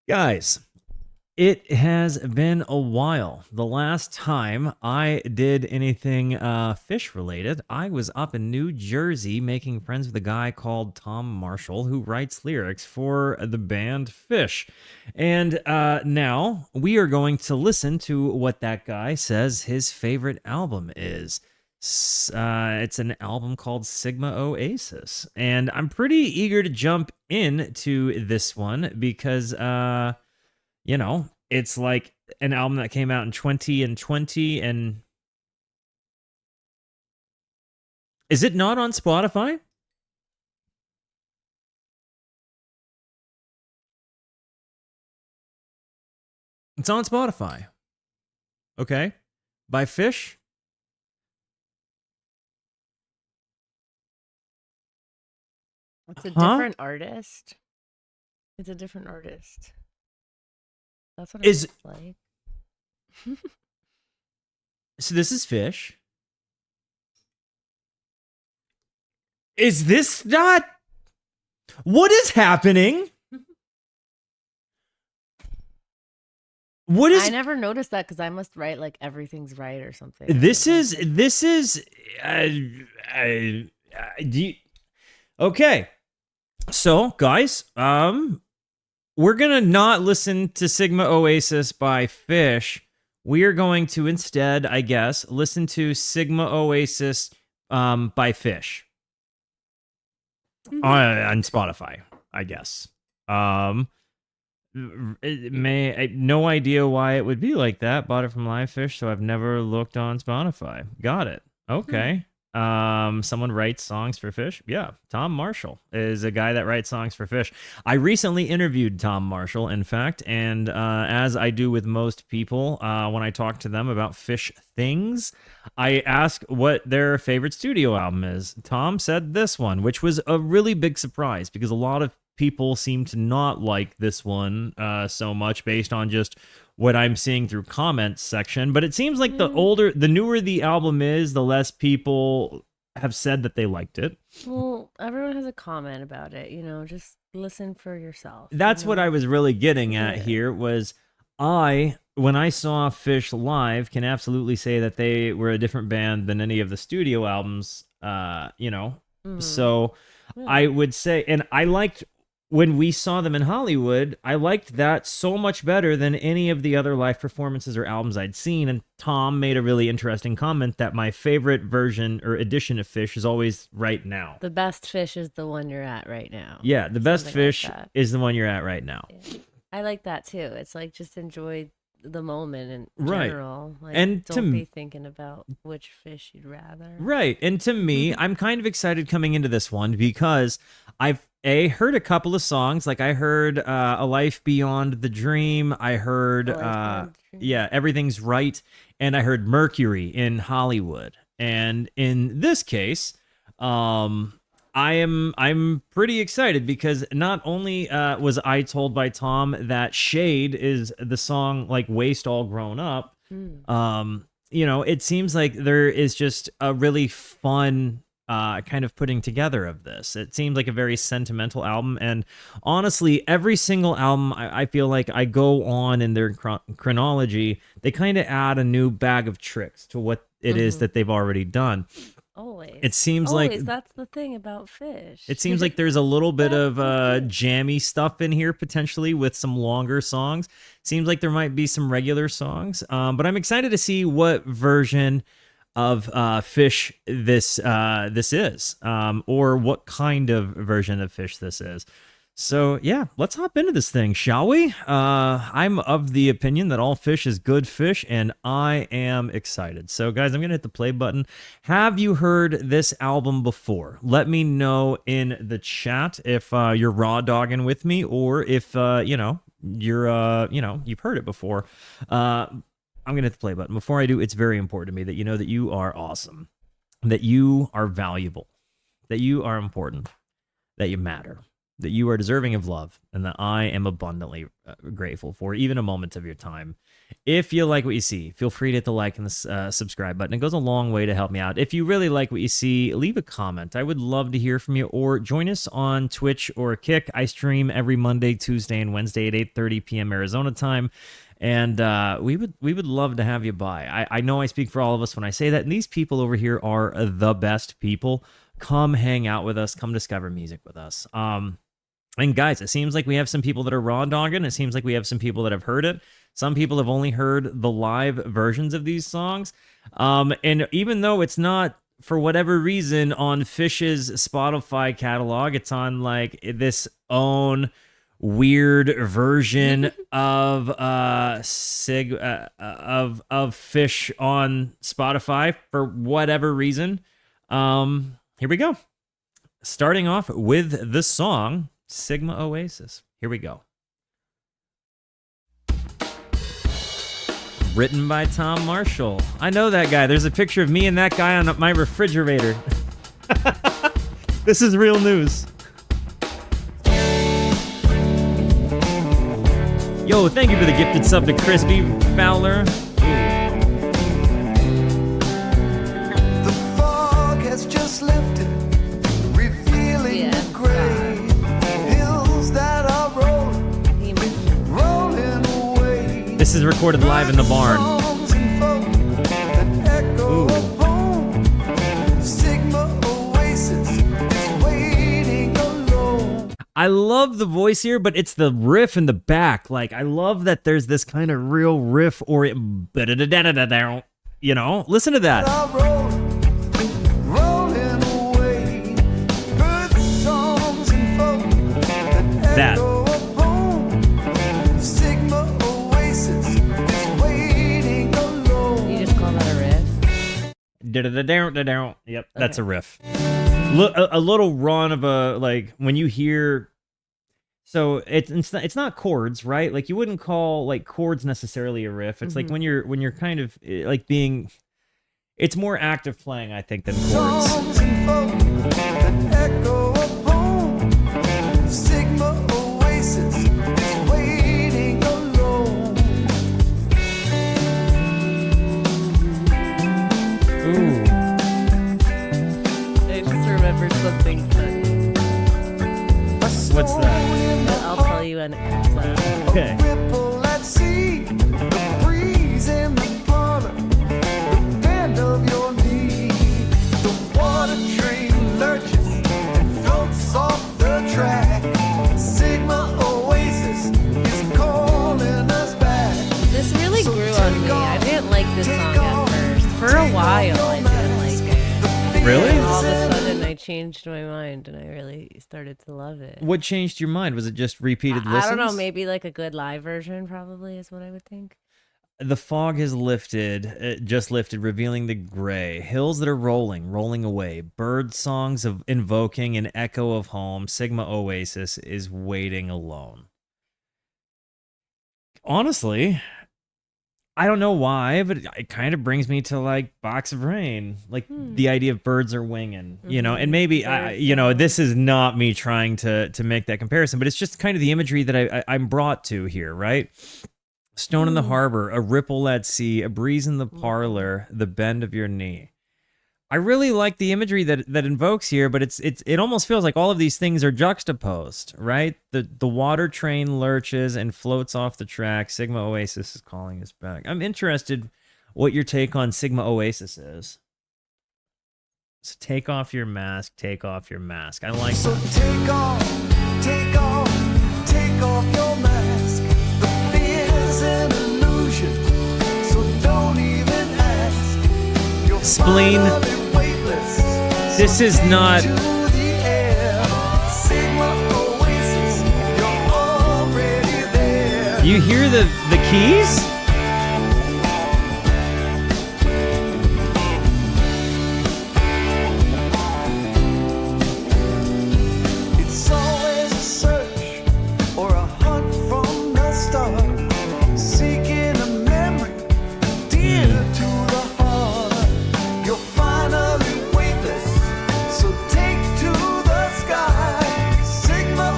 Guys, it has been a while. The last time I did anything Phish related, I was up in New Jersey making friends with a guy called Tom Marshall who writes lyrics for the band Phish. And now we are going to listen to what that guy says his favorite album is. It's an album called Sigma Oasis. And I'm pretty eager to jump into this one because it's like an album that came out in 2020. And is it not on Spotify? It's on Spotify. Okay. By Phish? It's a Huh? different artist. It's a different artist. That's what it Is looks like. so this is Phish. Is this not what is happening? What I is never noticed that because I must write like everything's right or something. this is uh, uh, do you, okay. So, guys, we're gonna not listen to Sigma Oasis by Phish. We are going to instead, I guess, listen to Sigma Oasis by Phish on Spotify, I guess. No idea why it would be like that. Bought it from Live Fish, so I've never looked on Spotify. Got it. Okay. Someone writes songs for Phish. Yeah, Tom Marshall is a guy that writes songs for Phish. I recently interviewed Tom Marshall, in fact, and as I do with most people, when I talk to them about Phish things, I ask what their favorite studio album is. Tom said this one, which was a really big surprise because a lot of people seem to not like this one so much based on just what I'm seeing through comments section. But it seems like the newer the album is, the less people have said that they liked it. Well, everyone has a comment about it. Just listen for yourself. That's what I was really getting at here was when I saw Phish live, can absolutely say that they were a different band than any of the studio albums, So I would say, and I liked when we saw them in Hollywood, I liked that so much better than any of the other live performances or albums I'd seen. And Tom made a really interesting comment that my favorite version or edition of Phish is always Right Now. The best Phish is the one you're at right now. Yeah, the best Something like Phish that. is the one you're at right now. Yeah. I like that too. It's like just enjoy the moment in Right. general. Like, And don't be thinking about which Phish you'd rather. Right. And to me, I'm kind of excited coming into this one because I've heard a couple of songs. Like I heard A Life Beyond the Dream. I heard yeah, Everything's Right, and I heard Mercury in Hollywood. And in this case, I'm pretty excited because not only was I told by Tom that Shade is the song like Waste All Grown Up, it seems like there is just a really fun kind of putting together of this. It seems like a very sentimental album, and honestly, every single album I feel like I go on in their chronology, they kind of add a new bag of tricks to what it is that they've already done. Always. It seems Always. like That's the thing about Phish. it seems like there's a little bit of jammy stuff in here potentially with some longer songs. Seems like there might be some regular songs, but I'm excited to see what version of Phish this is, or what kind of version of Phish this is. So yeah, let's hop into this thing, shall we? I'm of the opinion that all Phish is good Phish, and I am excited. So guys, I'm gonna hit the play button. Have you heard this album before? Let me know in the chat if you're raw dogging with me, or if you're you've heard it before. I'm gonna hit the play button. Before I do, it's very important to me that you know that you are awesome, that you are valuable, that you are important, that you matter. that you are deserving of love, and that I am abundantly grateful for even a moment of your time. If you like what you see, feel free to hit the like and the subscribe button. It goes a long way to help me out. If you really like what you see, leave a comment. I would love to hear from you, or join us on Twitch or Kick. I stream every Monday, Tuesday, and Wednesday at 8:30 p.m. Arizona time. And we would love to have you by. I know I speak for all of us when I say that. And these people over here are the best people. Come hang out with us. Come discover music with us. And guys, it seems like we have some people that are raw dogging. It seems like we have some people that have heard it. Some people have only heard the live versions of these songs. And even though it's not, for whatever reason, on Phish's Spotify catalog, it's on like this own weird version of Phish on Spotify for whatever reason. Here we go. Starting off with the song Sigma Oasis. Here we go. Written by Tom Marshall. I know that guy. There's a picture of me and that guy on my refrigerator. This is real news. Yo, thank you for the gifted sub to Crispy Fowler. The fog has just lifted, revealing the gray hills that are rolling away. This is recorded live in the barn. Songs and folk that echo home. Sigma Oasis is waiting alone. I love the voice here, but it's the riff in the back. Like, I love that there's this kind of real riff, or it, you know, listen to that. Rolling away. Heard the songs and folk that echo home. Sigma Oasis is waiting alone. You just call that a riff? Yep, that's a riff. A little run of a, like, when you hear, so it's not chords, right? Like, you wouldn't call like chords necessarily a riff. It's like when you're kind of like being, it's more active playing, I think, than chords. Songs and folk that echo home. Sigma Oasis is waiting alone. Ooh. I just remembered something funny. What's that? I'll tell you when it comes up. Okay. Ripple at sea, the breeze in the parlor, the bend of your knee. The water train lurches and floats off the track. Sigma Oasis is calling us back. This really So grew on take me. I off, didn't like this take song off, at first. For a take while, off I your didn't like mask. it. Really? And all of a sudden, I changed my mind and I really started to love it. What changed your mind? Was it just repeated listens? I don't know. Maybe like a good live version, probably is what I would think. The fog has lifted, just lifted, revealing the gray. Hills that are rolling away. Bird songs of invoking an echo of home. Sigma Oasis is waiting alone. Honestly, I don't know why, but it kind of brings me to like Box of Rain, like the idea of birds are winging, you know, and maybe this is not me trying to make that comparison, but it's just kind of the imagery that I'm brought to here, right? Stone in the harbor, a ripple at sea, a breeze in the parlor, the bend of your knee. I really like the imagery that invokes here, but it almost feels like all of these things are juxtaposed, right? The water train lurches and floats off the track. Sigma Oasis is calling us back. I'm interested what your take on Sigma Oasis is. So take off your mask, take off your mask. I like So that. take off your mask. The fear's an illusion, so don't even ask. You're Spleen. finally weightless, This so is take not- to the air. Sigma Oasis, you're already there. You hear the keys? It's always a search or a hunt from the start, seeking a memory dear to the heart. You're finally weightless, so take to the sky. Sigma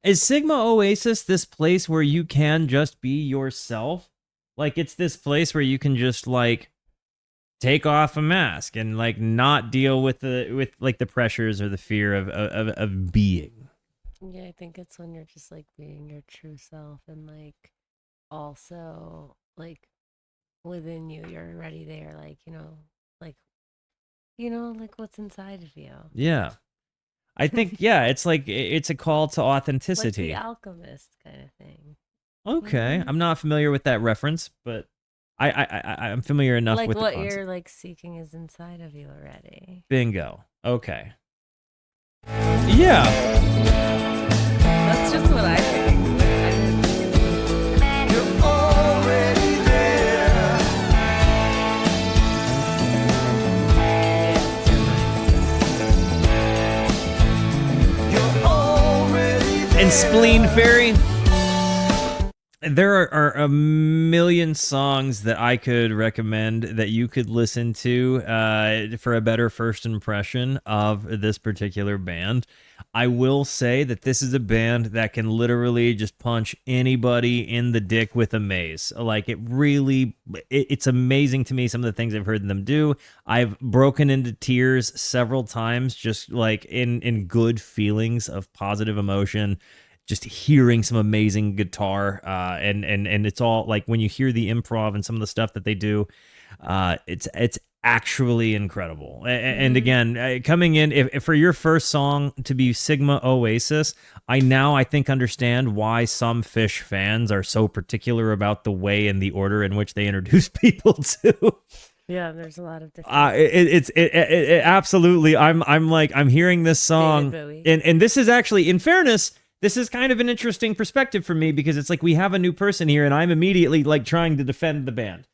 Is Sigma Oasis this place where you can just be yourself? Like, it's this place where you can just like take off a mask and like not deal with the pressures or the fear of being. Yeah, I think it's when you're just like being your true self and like also like within you, you're already there, like, like what's inside of you. Yeah. I think, yeah, it's like it's a call to Like authenticity. the alchemist kind of thing. Okay, I'm not familiar with that reference, but I'm familiar enough Like with what the concept. you're like seeking is inside of you already. Bingo. Okay. Yeah. That's just what I think. You're already there. You're already there. And Spleen Fairy. There are a million songs that I could recommend that you could listen to for a better first impression of this particular band. I will say that this is a band that can literally just punch anybody in the dick with a mace. Like, it's amazing to me some of the things I've heard them do. I've broken into tears several times, just like in good feelings of positive emotion. Just hearing some amazing guitar, and it's all like when you hear the improv and some of the stuff that they do, it's actually incredible. And again, coming in if for your first song to be Sigma Oasis, I think understand why some Phish fans are so particular about the way and the order in which they introduce people to. Yeah, there's a lot of different. It absolutely. I'm hearing this song, Bowie. and this is actually, in fairness, this is kind of an interesting perspective for me because it's like we have a new person here, and I'm immediately like trying to defend the band.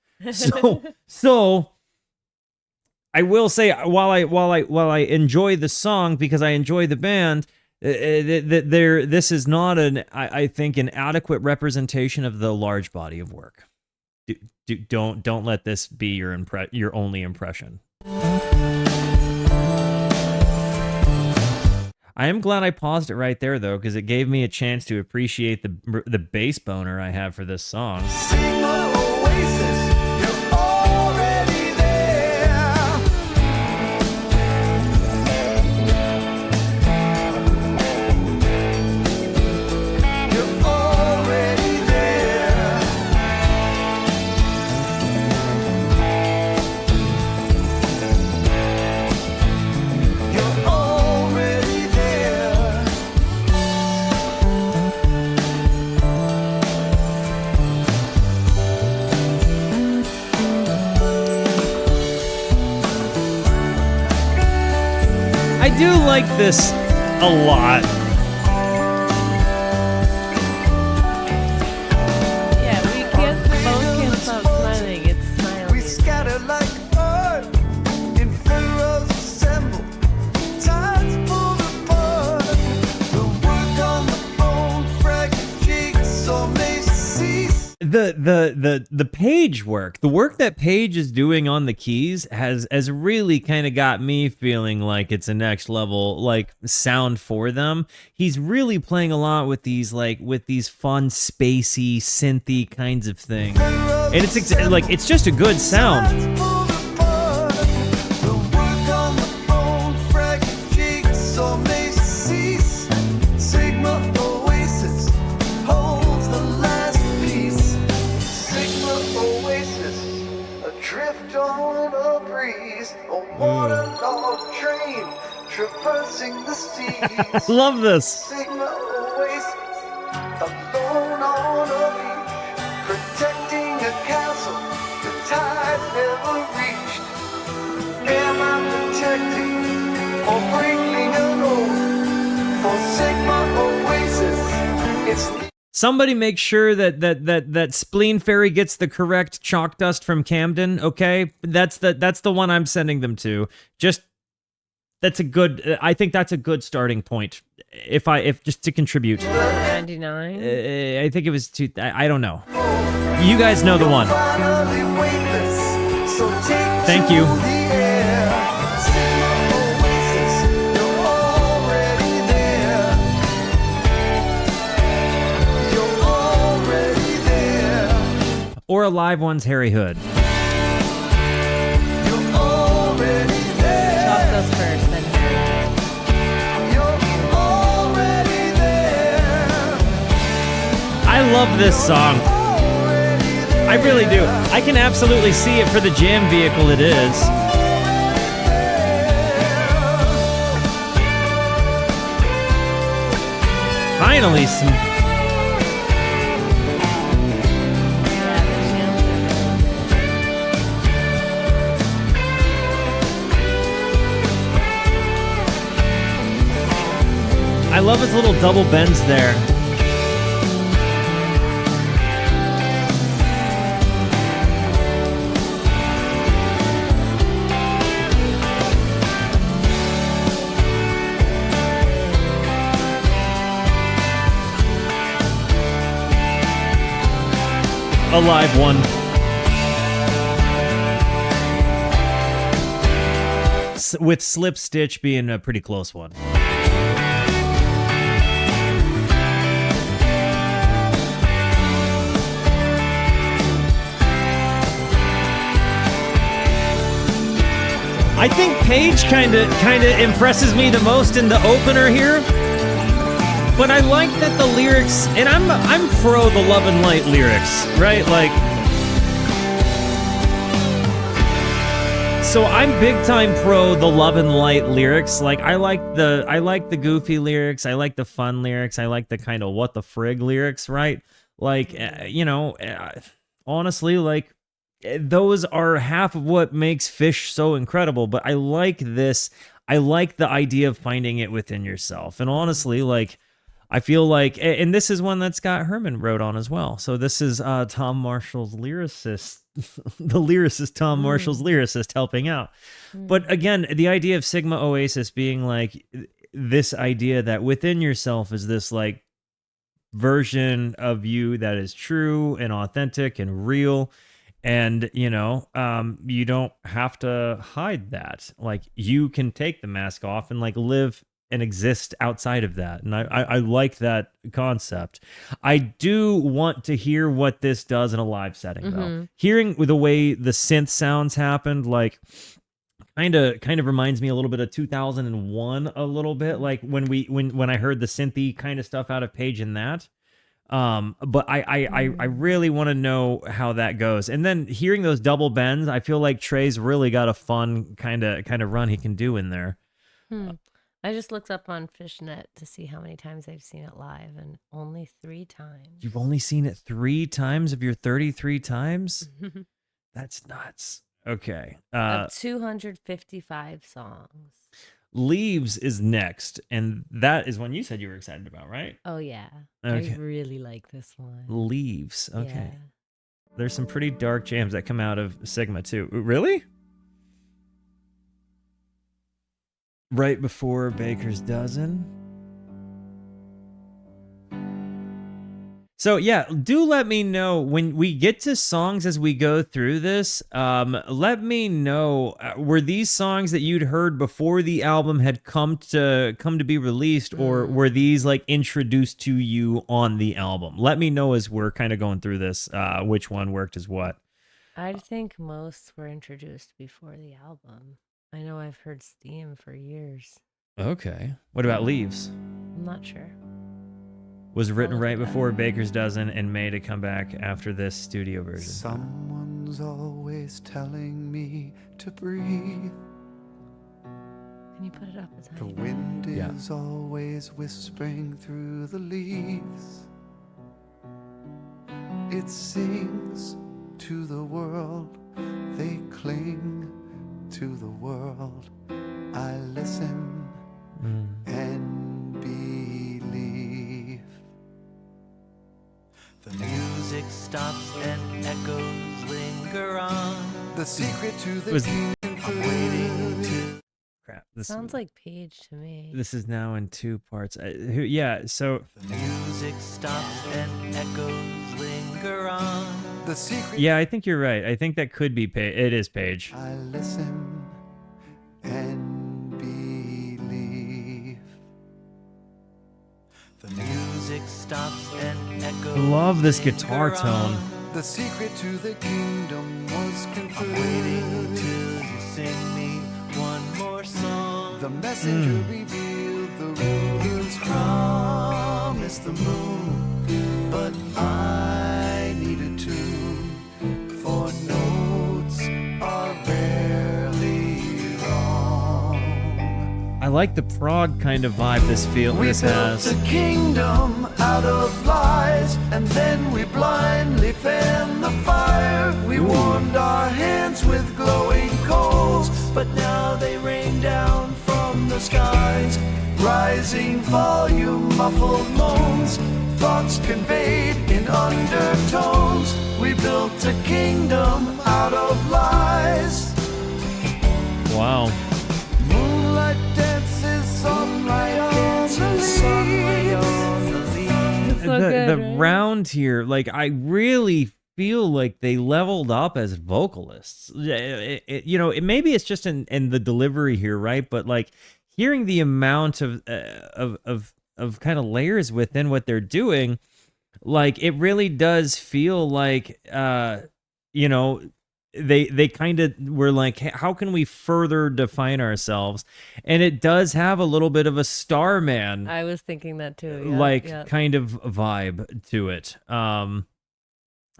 So I will say, while I enjoy the song because I enjoy the band, this is not I think an adequate representation of the large body of work. Don't let this be your only impression. I am glad I paused it right there, though, because it gave me a chance to appreciate the bass boner I have for this song. Sigma Oasis, you're already there. You're already there. You're already there. I do like this a lot. Yeah, we can't stop smiling. It's smiling. We scatter like earth in furrows assemble. Tides pull apart. The work on the bone, fragile jigsaw may cease. The Page work, the work that Page is doing on the keys has really kind of got me feeling like it's a next level like sound for them. He's really playing a lot with these fun spacey synthy kinds of things, and it's just a good sound. Tides pull apart. The work on the bone, fragile jigsaw may cease. Sigma Oasis holds the last piece. Sigma Oasis, adrift on a breeze, a waterlogged train traversing the seas. Love this. Sigma Oasis, alone on a beach, protecting a castle the tides never reached. Am I protecting or breaking an oath? For Sigma Oasis, it's Somebody make sure that Spleen Fairy gets the correct chalk dust from Camden, okay? That's the one I'm sending them to. I think that's a good starting point. If just to contribute. 99. I think it was I don't know. You guys know the one. finally weightless, so take Thank to you. the air. Sigma Oasis, you're already there. or a live one's Harry Hood? You're already there. Chalk goes first, then Harry. You're already there. I love this song. I really do. I can absolutely see it for the jam vehicle it is. Finally, some. Yeah, the jams are really good. I love his little double bends there. A live one. With Slip Stitch being a pretty close one. I think Page kind of impresses me the most in the opener here. But I like that the lyrics, and I'm pro the Love and Light lyrics, right? Like, so I'm big time pro the Love and Light lyrics. Like, I like the goofy lyrics, I like the fun lyrics, I like the kind of what the frig lyrics, right? Like, honestly, like, those are half of what makes Phish so incredible. But I like this. I like the idea of finding it within yourself, and honestly, like. I feel like, and this is one that Scott Herman wrote on as well. So this is Tom Marshall's lyricist, the lyricist Tom Marshall's lyricist helping out. But again, the idea of Sigma Oasis being like this idea that within yourself is this like version of you that is true and authentic and real. And, you don't have to hide that. Like, you can take the mask off and like live and exist outside of that. And I like that concept. I do want to hear what this does in a live setting, though. Hearing the way the synth sounds happened, like, kind of reminds me a little bit of 2001 a little bit, like when I heard the synthy kind of stuff out of Page and that. But I really want to know how that goes. And then hearing those double bends, I feel like Trey's really got a fun kind of run he can do in there. I just looked up on Fishnet to see how many times I've seen it live, and only 3 times. You've only seen it 3 times of your 33 times? That's nuts. Okay. Of 255 songs. Leaves is next, and that is one you said you were excited about, right? Oh, yeah. Okay. I really like this one. Leaves. Okay. Yeah. There's some pretty dark jams that come out of Sigma, too. Really? Right before Baker's Dozen. So yeah, do let me know when we get to songs as we go through this. Let me know, were these songs that you'd heard before the album had come to be released, or were these like introduced to you on the album? Let me know as we're kind of going through this, which one worked as what. I think most were introduced before the album. I know I've heard Steam for years. Okay. What about Leaves? I'm not sure. Was written right before Baker's Dozen and made a comeback after this studio version. Someone's always telling me to breathe. Can you put it up a The tiny bit? wind Yeah. is always whispering through the leaves. It sings to the world, they cling to the world. I listen and believe. The music stops and echoes linger on. The secret to the Was- kingdom. I'm waiting to. Crap. This Sounds like Page to me. This is now in 2 parts. Yeah, so The music stops and echoes linger on. The secret. yeah, I think you're right. I think that could be Page. It is Page. I listen and believe. The music stops and echoes. I love this linger guitar tone. on. The secret to the kingdom was I'm conferred. waiting till you sing me one more song. The messenger revealed the ruler's promise, the moon. But I need a tune, for notes are rarely wrong. I like the prog kind of vibe this We has. built a kingdom out of lies, and then we blindly fanned the fire. We warmed our hands with glowing coals, but now they rain down from the skies. Rising volume, muffled moans, thoughts conveyed in undertones. We built a kingdom out of lies. Wow. Moonlight dances on my own It's so the good, the right? round here, like I really feel like they leveled up as vocalists. Maybe it's just in the delivery here, right? But like hearing the amount of kind of layers within what they're doing, like it really does feel like they kind of were like, "Hey, how can we further define ourselves?" And it does have a little bit of a Starman I was thinking that too. Yeah, like yeah. kind of vibe to it.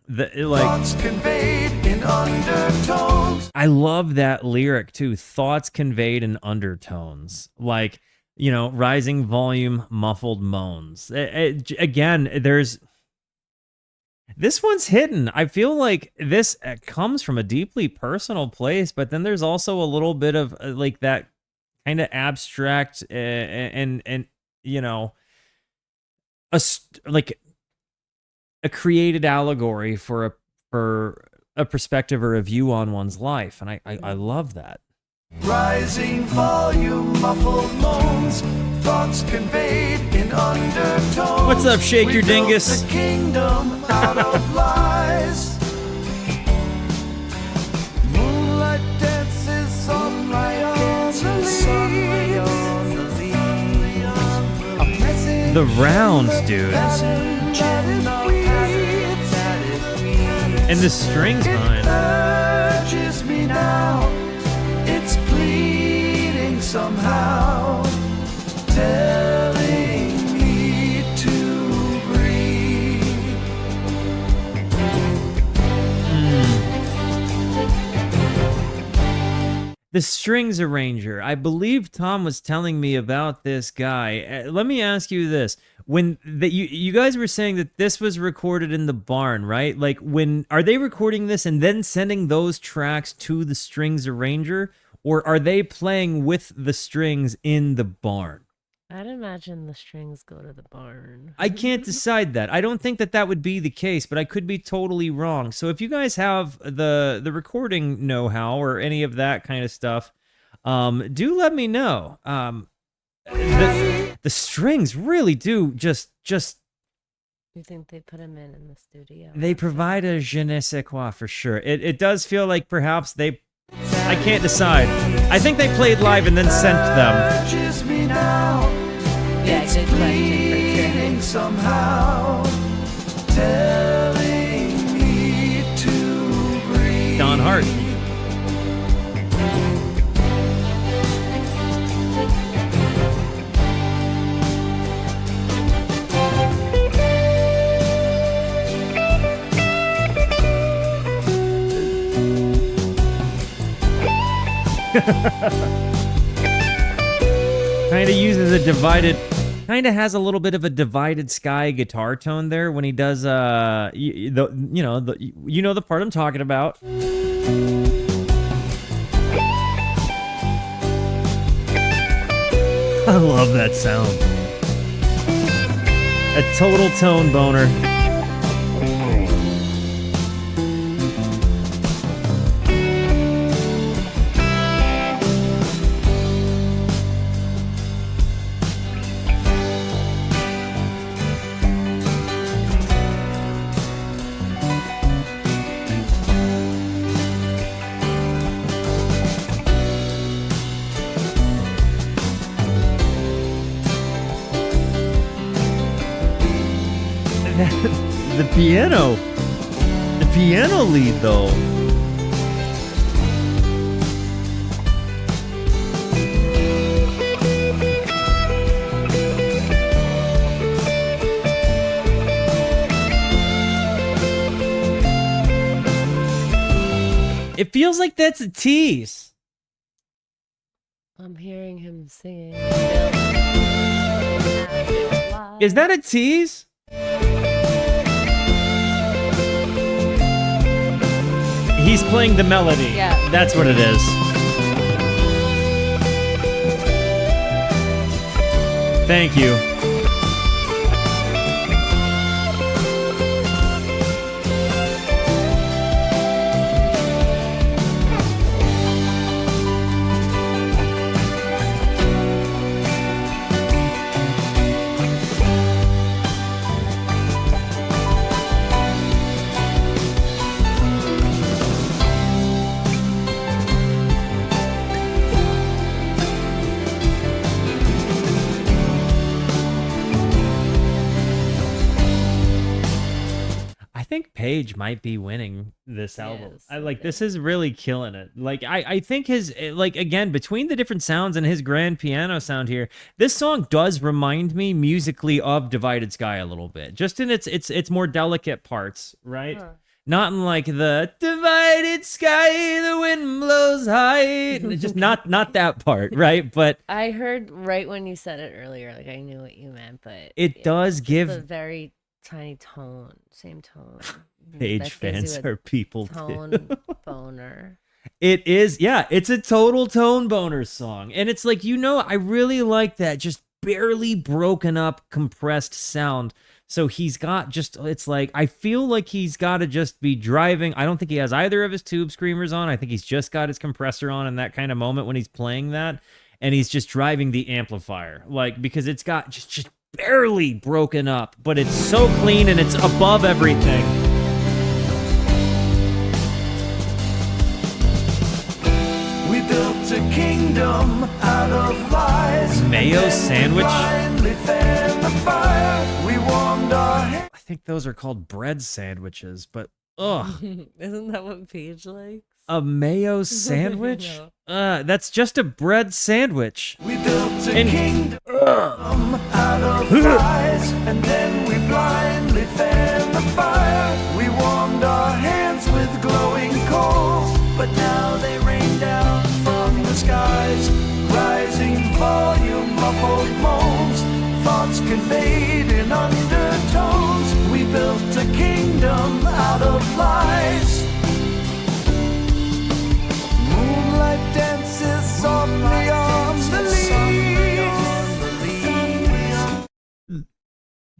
Like Thoughts conveyed in undertones. I love that lyric too. Thoughts conveyed in undertones, like rising volume, muffled moans. Again, there's this one's hidden. I feel like this comes from a deeply personal place, but then there's also a little bit of like that kind of abstract and like a created allegory for a perspective or a view on one's life, and I love that. Rising volume, muffled moans, thoughts conveyed in undertones. What's up, Shake We Your built Dingus? a kingdom out of lies. Moonlight dances on my own The rounds, dude, and the strings behind. urges me now. It's pleading somehow, telling me to breathe. The strings arranger. I believe Tom was telling me about this guy. Let me ask you this: when you guys were saying that this was recorded in the barn, right? Like, when are they recording this and then sending those tracks to the strings arranger, or are they playing with the strings in the barn? I'd imagine the strings go to the barn. I can't decide that. I don't think that would be the case, but I could be totally wrong. So if you guys have the recording know-how or any of that kind of stuff, do let me know. The strings really do just You think they put them in the studio? they provide a je ne sais quoi for sure. It does feel like perhaps I can't decide. I think they played live and then sent them. Urges me now. Yeah, It's good question for pleading somehow, telling me to breathe. Don Hart. Kind of uses a divided, kind of has a little bit of a divided sky guitar tone there when he does the part I'm talking about. I love that sound. A total tone boner. The piano lead though. It feels like that's a tease. I'm hearing him singing. Is that a tease? He's playing the melody. Yeah. That's what it is. Thank you. I think Page might be winning this album. is, I like okay. this is really killing it. Like I think his like again between the different sounds and his grand piano sound here, this song does remind me musically of Divided Sky a little bit. Just in its more delicate parts, right? Huh. Not in like the divided sky, the wind blows high. Just not that part, right? But I heard right when you said it earlier, like I knew what you meant, but it does just give a very tiny tone, same tone. Page that gives fans you a are people tone too. boner. It is, yeah, it's a total tone boner song. And it's like, I really like that just barely broken up, compressed sound. So he's got just, it's like, I feel like he's got to just be driving. I don't think he has either of his tube screamers on. I think he's just got his compressor on in that kind of moment when he's playing that. And he's just driving the amplifier. Like, because it's got just barely broken up, but it's so clean and it's above everything. We built a kingdom out of lies. Mayo And then we sandwich? blindly fanned the fire. We warmed our hands. I think those are called bread sandwiches, but ugh. Isn't that what Paige likes? A mayo sandwich? No. That's just a bread sandwich. We built a And- kingdom out of lies. And then we blindly fanned the fire. We warmed our hands with glowing coals. But now they rain down from the skies. Rising volume, muffled moans. Thoughts conveyed in undertones. We built a kingdom out of lies. Moonlight dances softly on the leaves.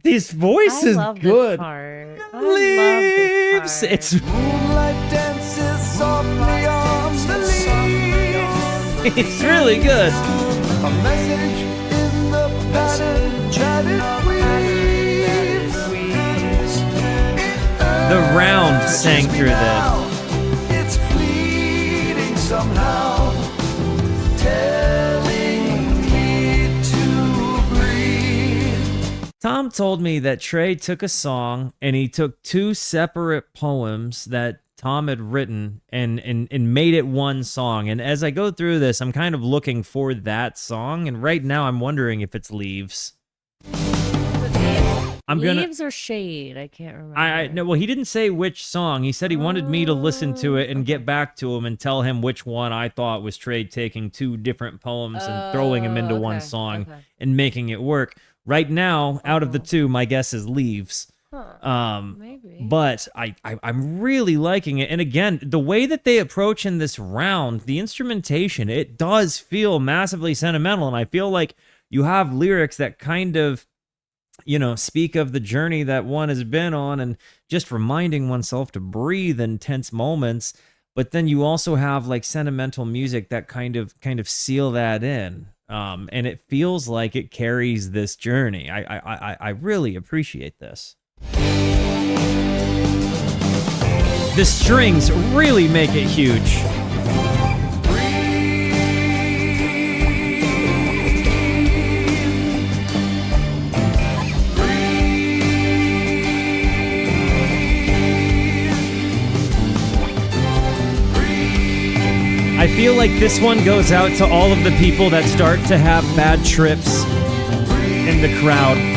This voice I is love good. This part. I Leaves. love this part. It's Moonlight dances softly on the leaves. it's really good. A message in the pattern that it weaves. The round sang through that. It's pleading somehow, telling me to breathe. Tom told me that Trey took a song and he took two separate poems that Tom had written and made it one song. And as I go through this, I'm kind of looking for that song. And right now I'm wondering if it's Leaves. I'm gonna. Leaves or Shade? I can't remember. I no. Well, he didn't say which song. He said he wanted me to listen to it and get back to him and tell him which one I thought was Trey taking two different poems and throwing them into one okay, song okay. and making it work. Right now, out of the two, my guess is Leaves. Maybe. But I'm really liking it. And again, the way that they approach in this round, the instrumentation, it does feel massively sentimental. And I feel like you have lyrics that kind of, speak of the journey that one has been on and just reminding oneself to breathe in tense moments. But then you also have like sentimental music that kind of seal that in. And it feels like it carries this journey. I really appreciate this. The strings really make it huge. I feel like this one goes out to all of the people that start to have bad trips in the crowd.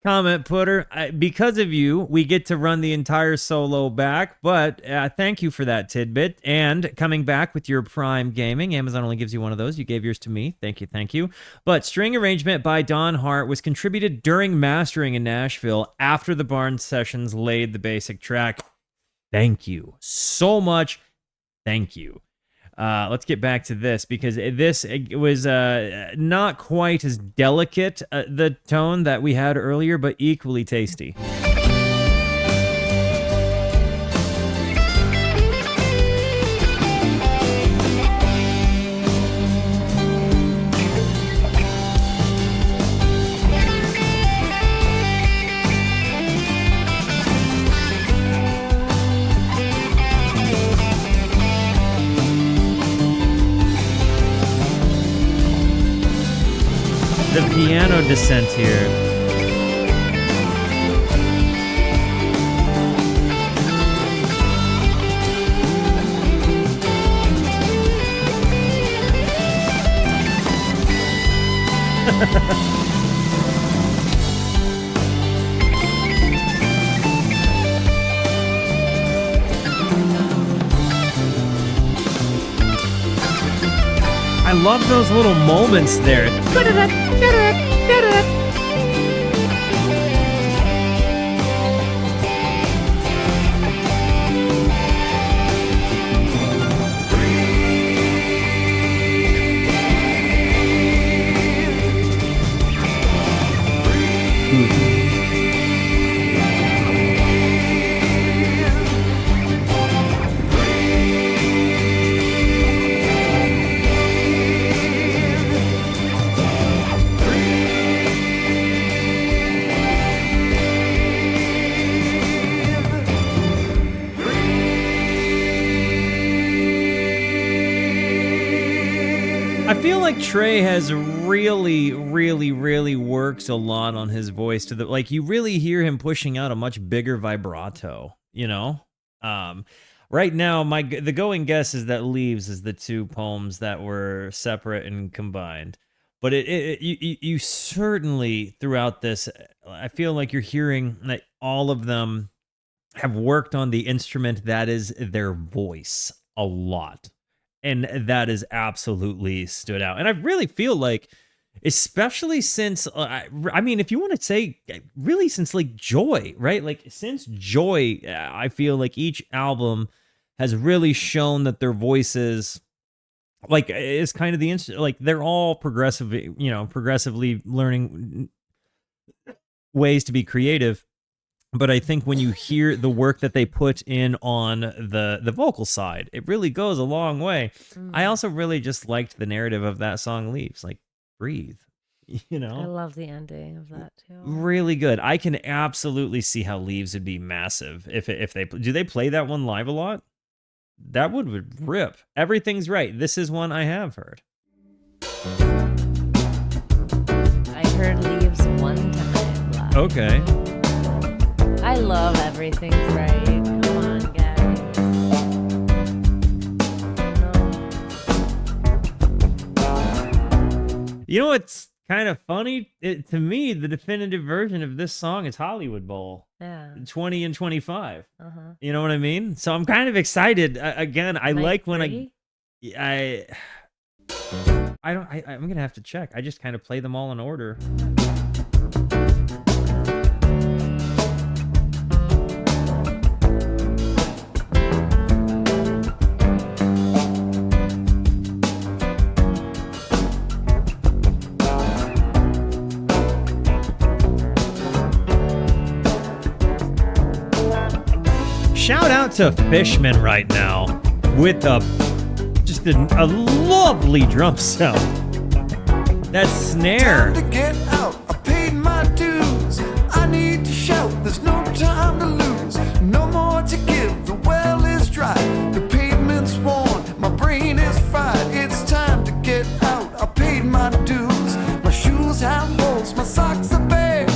Comment putter, because of you, we get to run the entire solo back, but thank you for that tidbit. And coming back with your Prime Gaming, Amazon only gives you one of those. You gave yours to me. Thank you. But string arrangement by Don Hart was contributed during mastering in Nashville after the Barnes sessions laid the basic track. Thank you so much. Thank you. Let's get back to this, because this was not quite as delicate, the tone that we had earlier, but equally tasty. The piano descent here. I love those little moments there. I feel like Trey has really worked a lot on his voice to the, like, you really hear him pushing out a much bigger vibrato, you know? Right now, the going guess is that Leaves is the two poems that were separate and combined. But you certainly, throughout this, I feel like you're hearing that all of them have worked on the instrument that is their voice a lot. And that is absolutely stood out. And I really feel like, especially since, I mean, if you want to say, really since like Joy, right? Like since Joy, I feel like each album has really shown that their voices, like, is kind of the like they're all progressively learning ways to be creative. But I think when you hear the work that they put in on the vocal side, it really goes a long way. I also really just liked the narrative of that song, Leaves. Like, breathe, you know? I love the ending of that too. Really good. I can absolutely see how Leaves would be massive if they do. They play that one live a lot? That would rip. Everything's right. This is one I have heard. I heard Leaves one time live. Okay. I love Everything's Right. Come on, guys. No. You know what's kind of funny? To me, the definitive version of this song is Hollywood Bowl. Yeah. 20 and 25. Uh-huh. You know what I mean? So I'm kind of excited. Again, I like when I'm going to have to check. I just kind of play them all in order. Shout out to Fishman right now with just a lovely drum sound. That snare. Time to get out. I paid my dues. I need to shout. There's no time to lose. No more to give. The well is dry. The pavement's worn. My brain is fried. It's time to get out. I paid my dues. My shoes have holes. My socks are bare.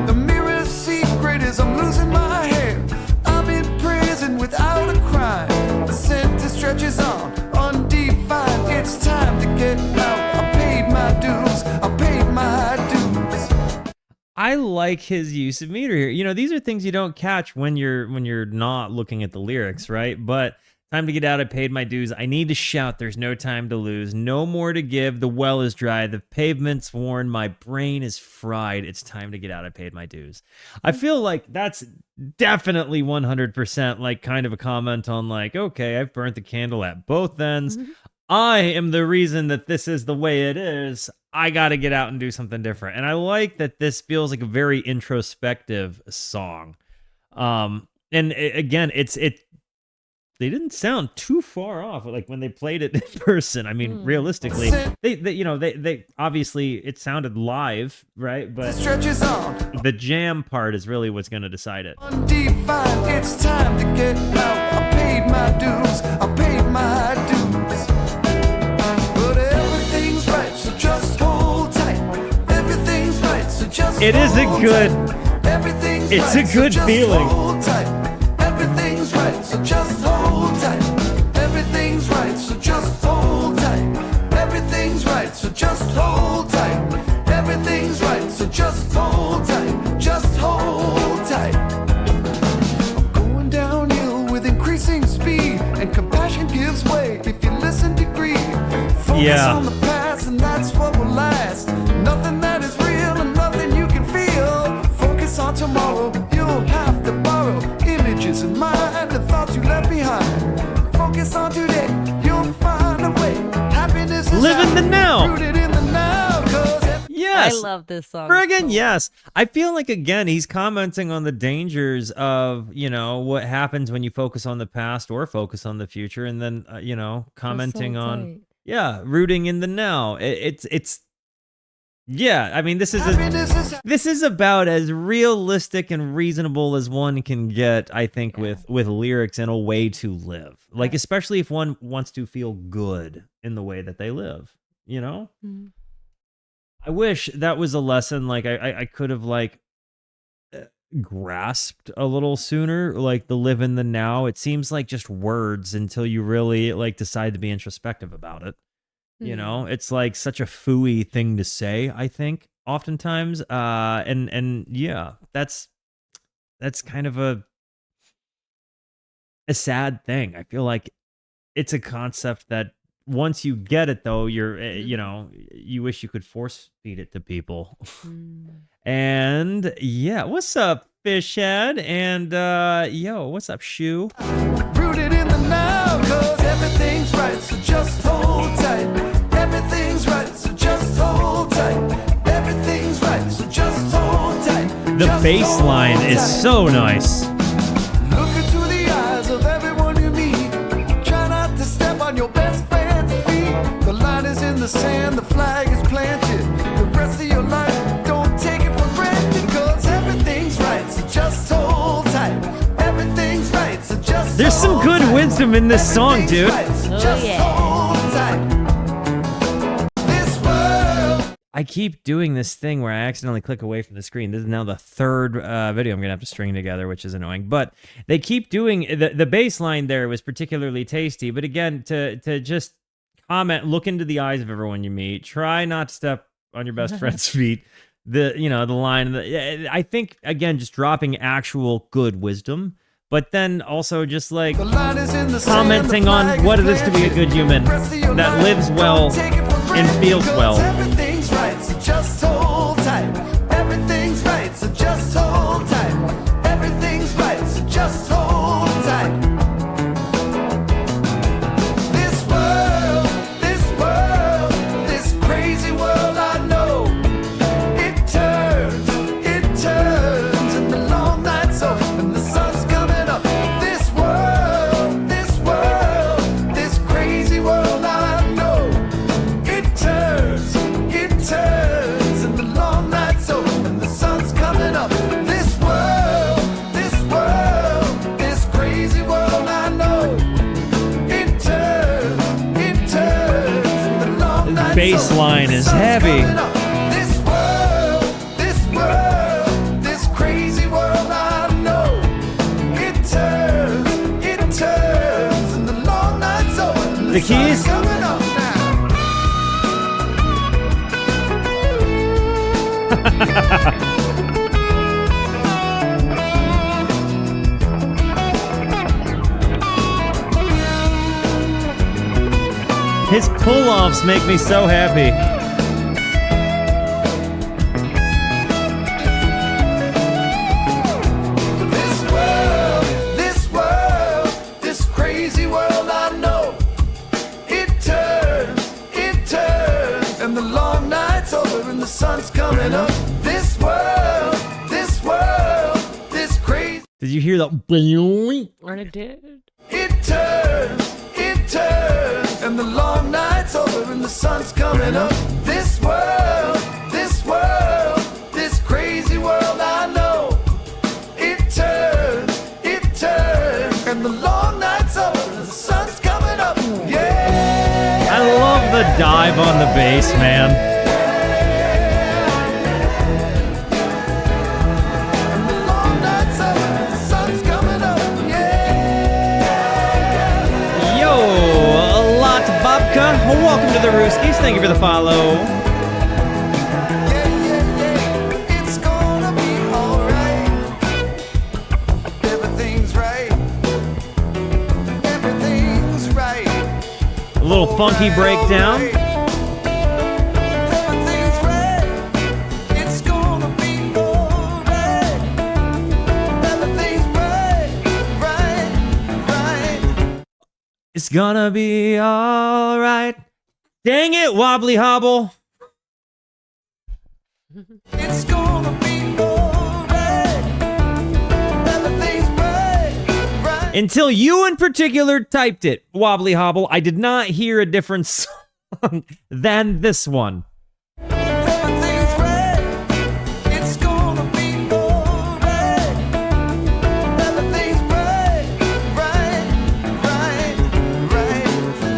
The mirror's secret is I'm losing my hair. I'm in prison without a crime. The sentence stretches on, undefined. It's time to get out. I paid my dues. I paid my dues. I like his use of meter here. You know, these are things you don't catch when you're not looking at the lyrics, right? But time to get out. I paid my dues. I need to shout. There's no time to lose. No more to give. The well is dry. The pavement's worn. My brain is fried. It's time to get out. I paid my dues. I feel like that's definitely 100% like kind of a comment on like, okay, I've burnt the candle at both ends. I am the reason that this is the way it is. I got to get out and do something different. And I like that this feels like a very introspective song. Again, they didn't sound too far off. Like when they played it in person. I mean, realistically, they obviously it sounded live, right? But Stretches on, the jam part is really what's going to decide it. undefined. It's time to get out. I paid my dues. I paid my dues. But everything's right, so just hold tight. Everything's right, so just It is a hold good- tight. Everything's it's a right, good so just feeling. hold tight. Everything's right, so just hold tight. Everything's right, so just hold tight. Everything's right, so just hold tight. Everything's right, so just hold tight. Just hold tight. I'm going downhill with increasing speed, and compassion gives way if you listen to greed. Focus Yeah. on the past, and that's what will last. Nothing that is real and nothing you can feel. Focus on tomorrow, you'll have to borrow images in mind and thoughts you left behind. Focus on today, you'll find a way. Happiness is Live in the now. rooted in the now, 'cause Yes. I love this song. Friggin' so yes. I feel like, again, he's commenting on the dangers of, you know, what happens when you focus on the past or focus on the future. And then, commenting on, tight. yeah, rooting in the now. It's yeah, I mean, this is about as realistic and reasonable as one can get, I think, Yeah. with lyrics and a way to live. Like, especially if one wants to feel good in the way that they live, you know? Mhm. I wish that was a lesson like I could have like grasped a little sooner, like the live in the now. It seems like just words until you really like decide to be introspective about it. You know, it's like such a phooey thing to say, I think, oftentimes. And yeah, that's kind of a sad thing. I feel like it's a concept that once you get it, though, you're, you wish you could force feed it to people. And yeah, what's up, Fish Head? And yo, what's up, Shoe? rooted in the now, 'cause everything's right, so just hold tight. Everything's right, so just hold tight. Everything's right, so just hold tight. The Just bass hold line is tight. so nice. Look into the eyes of everyone you meet. Try not to step on your best friend's feet. The line is in the sand, the flag is planted. The rest of your life, don't take it for granted, 'cause everything's right, so just hold tight. Everything's right, so just There's some hold good tight. wisdom in this song, Everything's dude. right, so Oh, just yeah. hold tight. This world. I keep doing this thing where I accidentally click away from the screen. This is now the third video I'm gonna have to string together, which is annoying. But they keep doing the bass line there was particularly tasty. But again, to just comment, look into the eyes of everyone you meet. Try not to step on your best friend's feet. The line. I think again, just dropping actual good wisdom. But then also just like The line is in the sand, commenting the on flag what is it is to be a planted. good human The rest of your that life, lives don't well take it for and granted, feels 'cause well. Everything's right, so just hold tight. Everything's right, so just hold tight. Everything's right, so just hold tight. This crazy world I know, it turns, and the long night's over, and the sun's coming up. This world, this crazy world I bass line is heavy. This world, this crazy world I know. It turns, and the long night's over. The keys? Sun's coming up now. His pull-offs make me so happy. This crazy world I know. It turns, and the long night's over and the sun's coming up. This world, this crazy. Did you hear that? Or it did. It turns, and the long night's over and the sun's coming up. This world, this crazy world I know. It turns, and the long night's over and the sun's coming up. Yeah. I love the dive on the bass, man. And the long night's over and the sun's coming up. Yeah. Yo, a lot Babka. Welcome to the Rooskies. Thank you for the follow. Yeah. It's gonna be alright. Everything's right. Everything's right. A little funky breakdown. Everything's right. It's gonna be alright. Everything's right. It's gonna be alright. Dang it, Wobbly Hobble. It's gonna be alright. Everything's right. Until you in particular typed it, Wobbly Hobble, I did not hear a different song than this one. Everything's right. It's gonna be alright. Everything's right.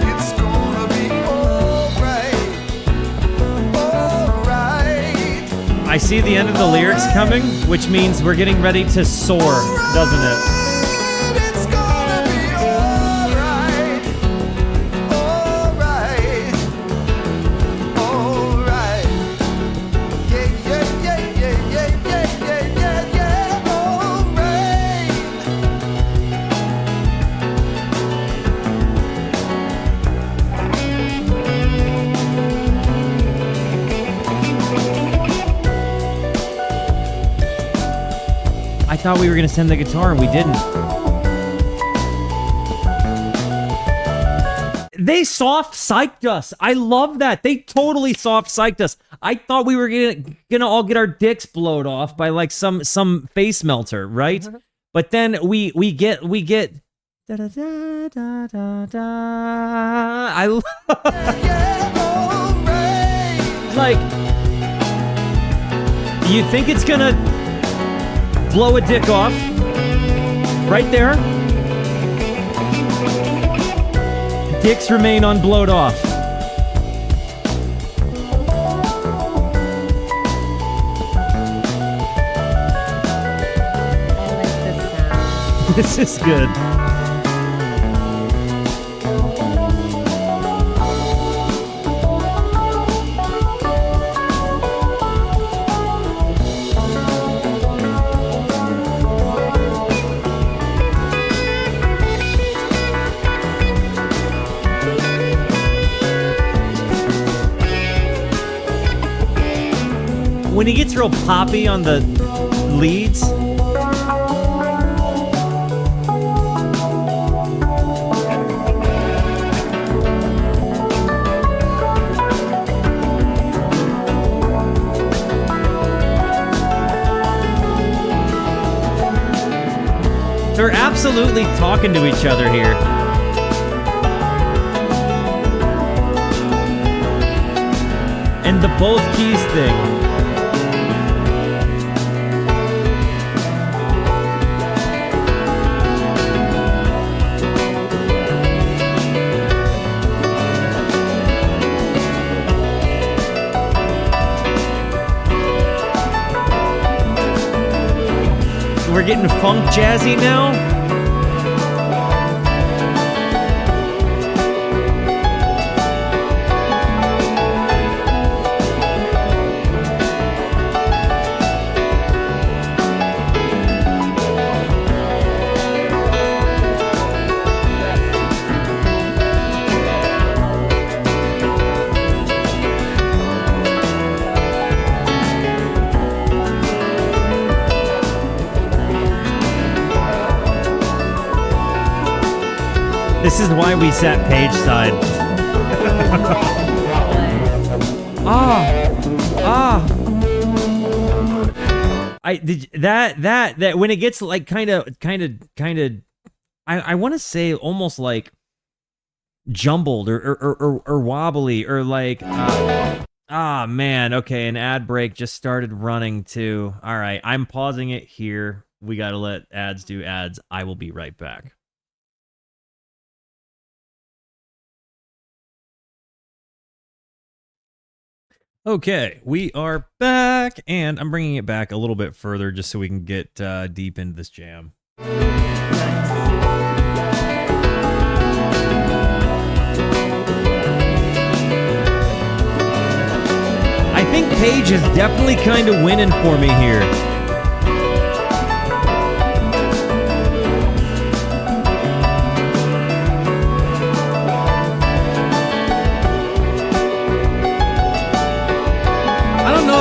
It's gonna be alright. I see the end of the lyrics coming, which means we're getting ready to soar, doesn't it? It's gonna be alright. Yeah. Alright. I thought we were gonna send the guitar and we didn't. They soft psyched us. I love that. They totally soft psyched us. I thought we were gonna all get our dicks blowed off by like some face melter, right? But then we get da da da da da da. I like. You think it's gonna blow a dick off right there? Dicks remain unblowed off. I like this sound. This is good. When he gets real poppy on the leads, they're absolutely talking to each other here. And the both keys thing. we're getting funk jazzy now. This is why we sat page side. I did that when it gets like kind of I want to say almost like jumbled or wobbly or like man, okay, an ad break just started running too. All right, I'm pausing it here. We got to let ads do ads. I will be right back. Okay, we are back, and I'm bringing it back a little bit further just so we can get deep into this jam. I think Paige is definitely kind of winning for me here.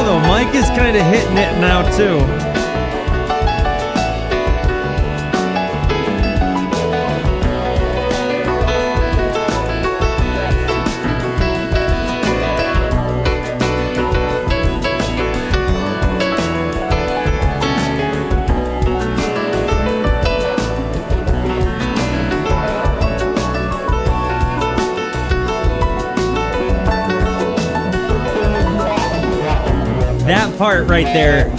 Though Mike is kind of hitting it now too. That part right there.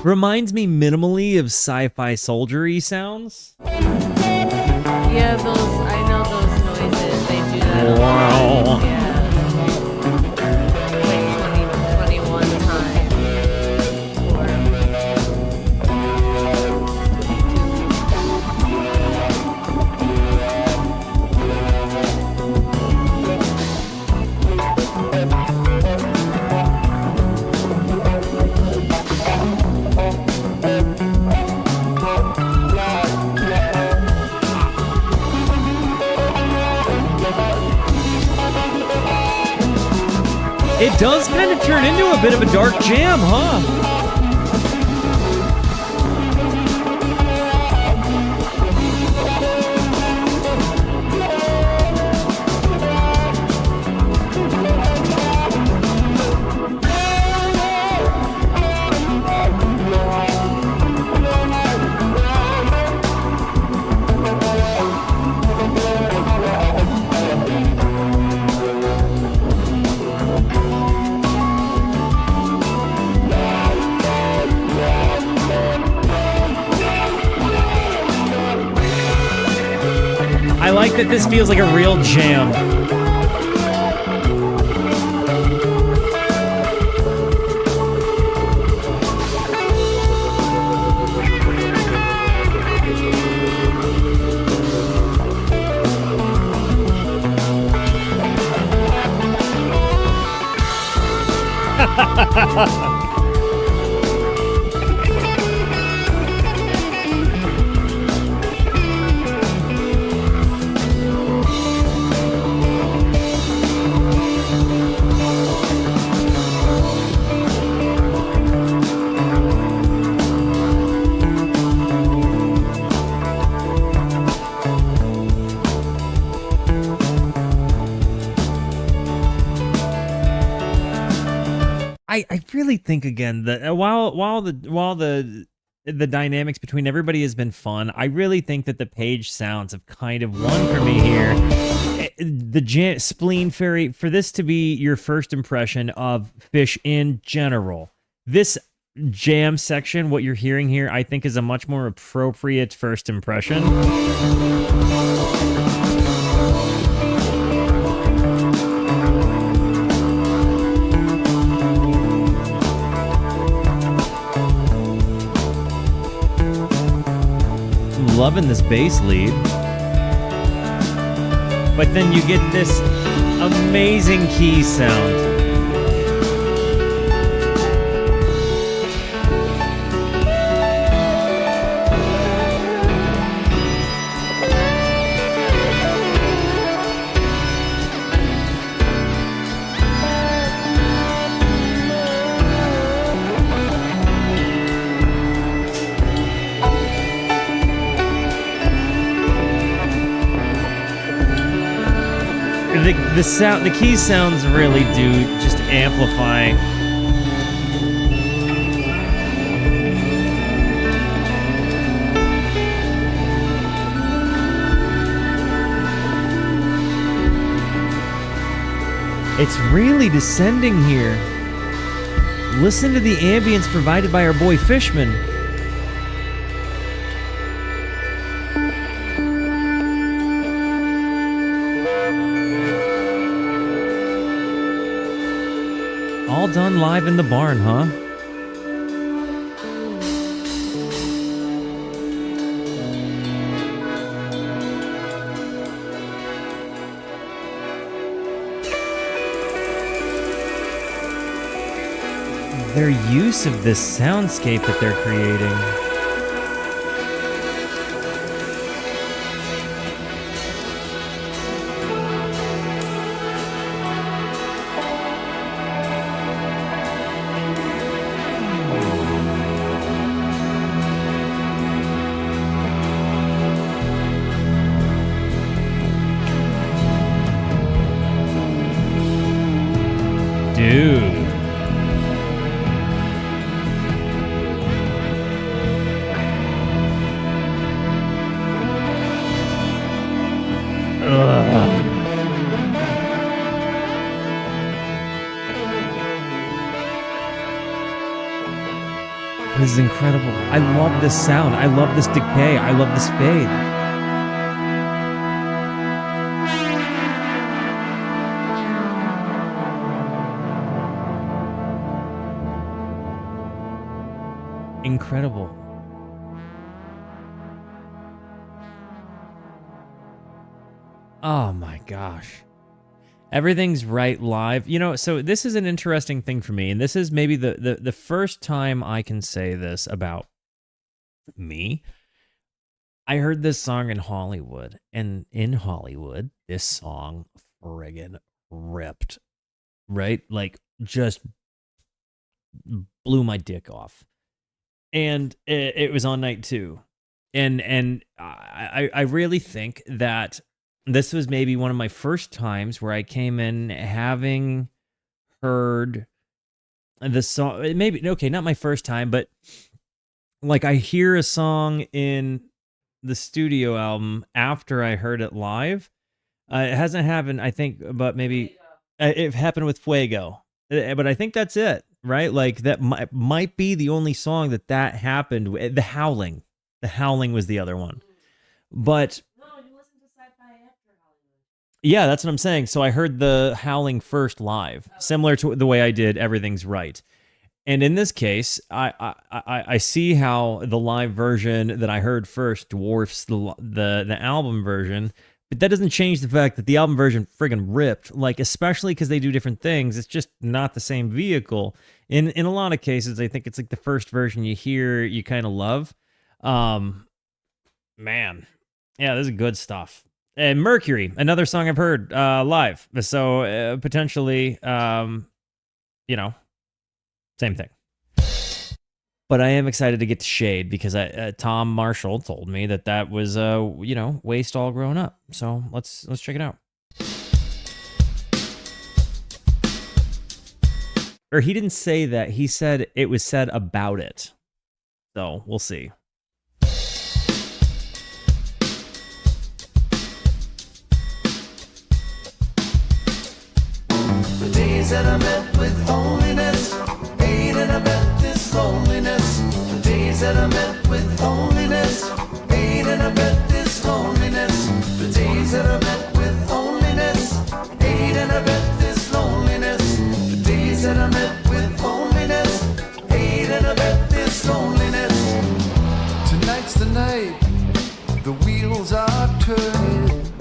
Reminds me minimally of sci-fi soldiery sounds. Yeah, I know those noises. They do that. Wow. Yeah. Like 2021 time. It does kind of turn into a bit of a dark jam, huh? I like that this feels like a real jam. I really think again that while the dynamics between everybody has been fun, I really think that the Page sounds have kind of won for me here. Spleen Fairy, for this to be your first impression of Phish in general, this jam section, what you're hearing here, I think is a much more appropriate first impression. Loving this bass lead. But then you get this amazing key sound. The key sounds really do just amplify. It's really descending here. Listen to the ambience provided by our boy Fishman. All done live in the barn, huh? Their use of this soundscape that they're creating. Dude. This is incredible. I love this sound. I love this decay. I love this fade. Incredible. Oh my gosh. Everything's right live. You know, so this is an interesting thing for me, and this is maybe the first time I can say this about me. I heard this song in Hollywood, and in Hollywood, this song friggin' ripped, right? Like, just blew my dick off. And it was on night 2. And I really think that this was maybe one of my first times where I came in having heard the song. Maybe, okay, not my first time, but like I hear a song in the studio album after I heard it live. It hasn't happened, I think, but maybe it happened with Fuego. But I think that's it, right? Like that might be the only song that happened with. The Howling. The Howling was the other one. But yeah, that's what I'm saying. So I heard the Howling first live, similar to the way I did Everything's Right. And in this case, I see how the live version that I heard first dwarfs the album version, but that doesn't change the fact that the album version friggin' ripped. Like, especially because they do different things. It's just not the same vehicle. In a lot of cases, I think it's like the first version you hear, you kind of love. Man, yeah, this is good stuff. And Mercury, another song I've heard live. So potentially, you know, same thing. But I am excited to get to Shade because Tom Marshall told me that was, you know, Waste All Grown Up. So let's check it out. Or he didn't say that. He said it was said about it. So we'll see. that I met with loneliness, aiding abet this loneliness. The days that I met with loneliness, aiding abet this loneliness. The days that I met with loneliness, aiding abet this loneliness. The days that I met with loneliness, aiding abet this loneliness. Tonight's the night, the wheels are turning,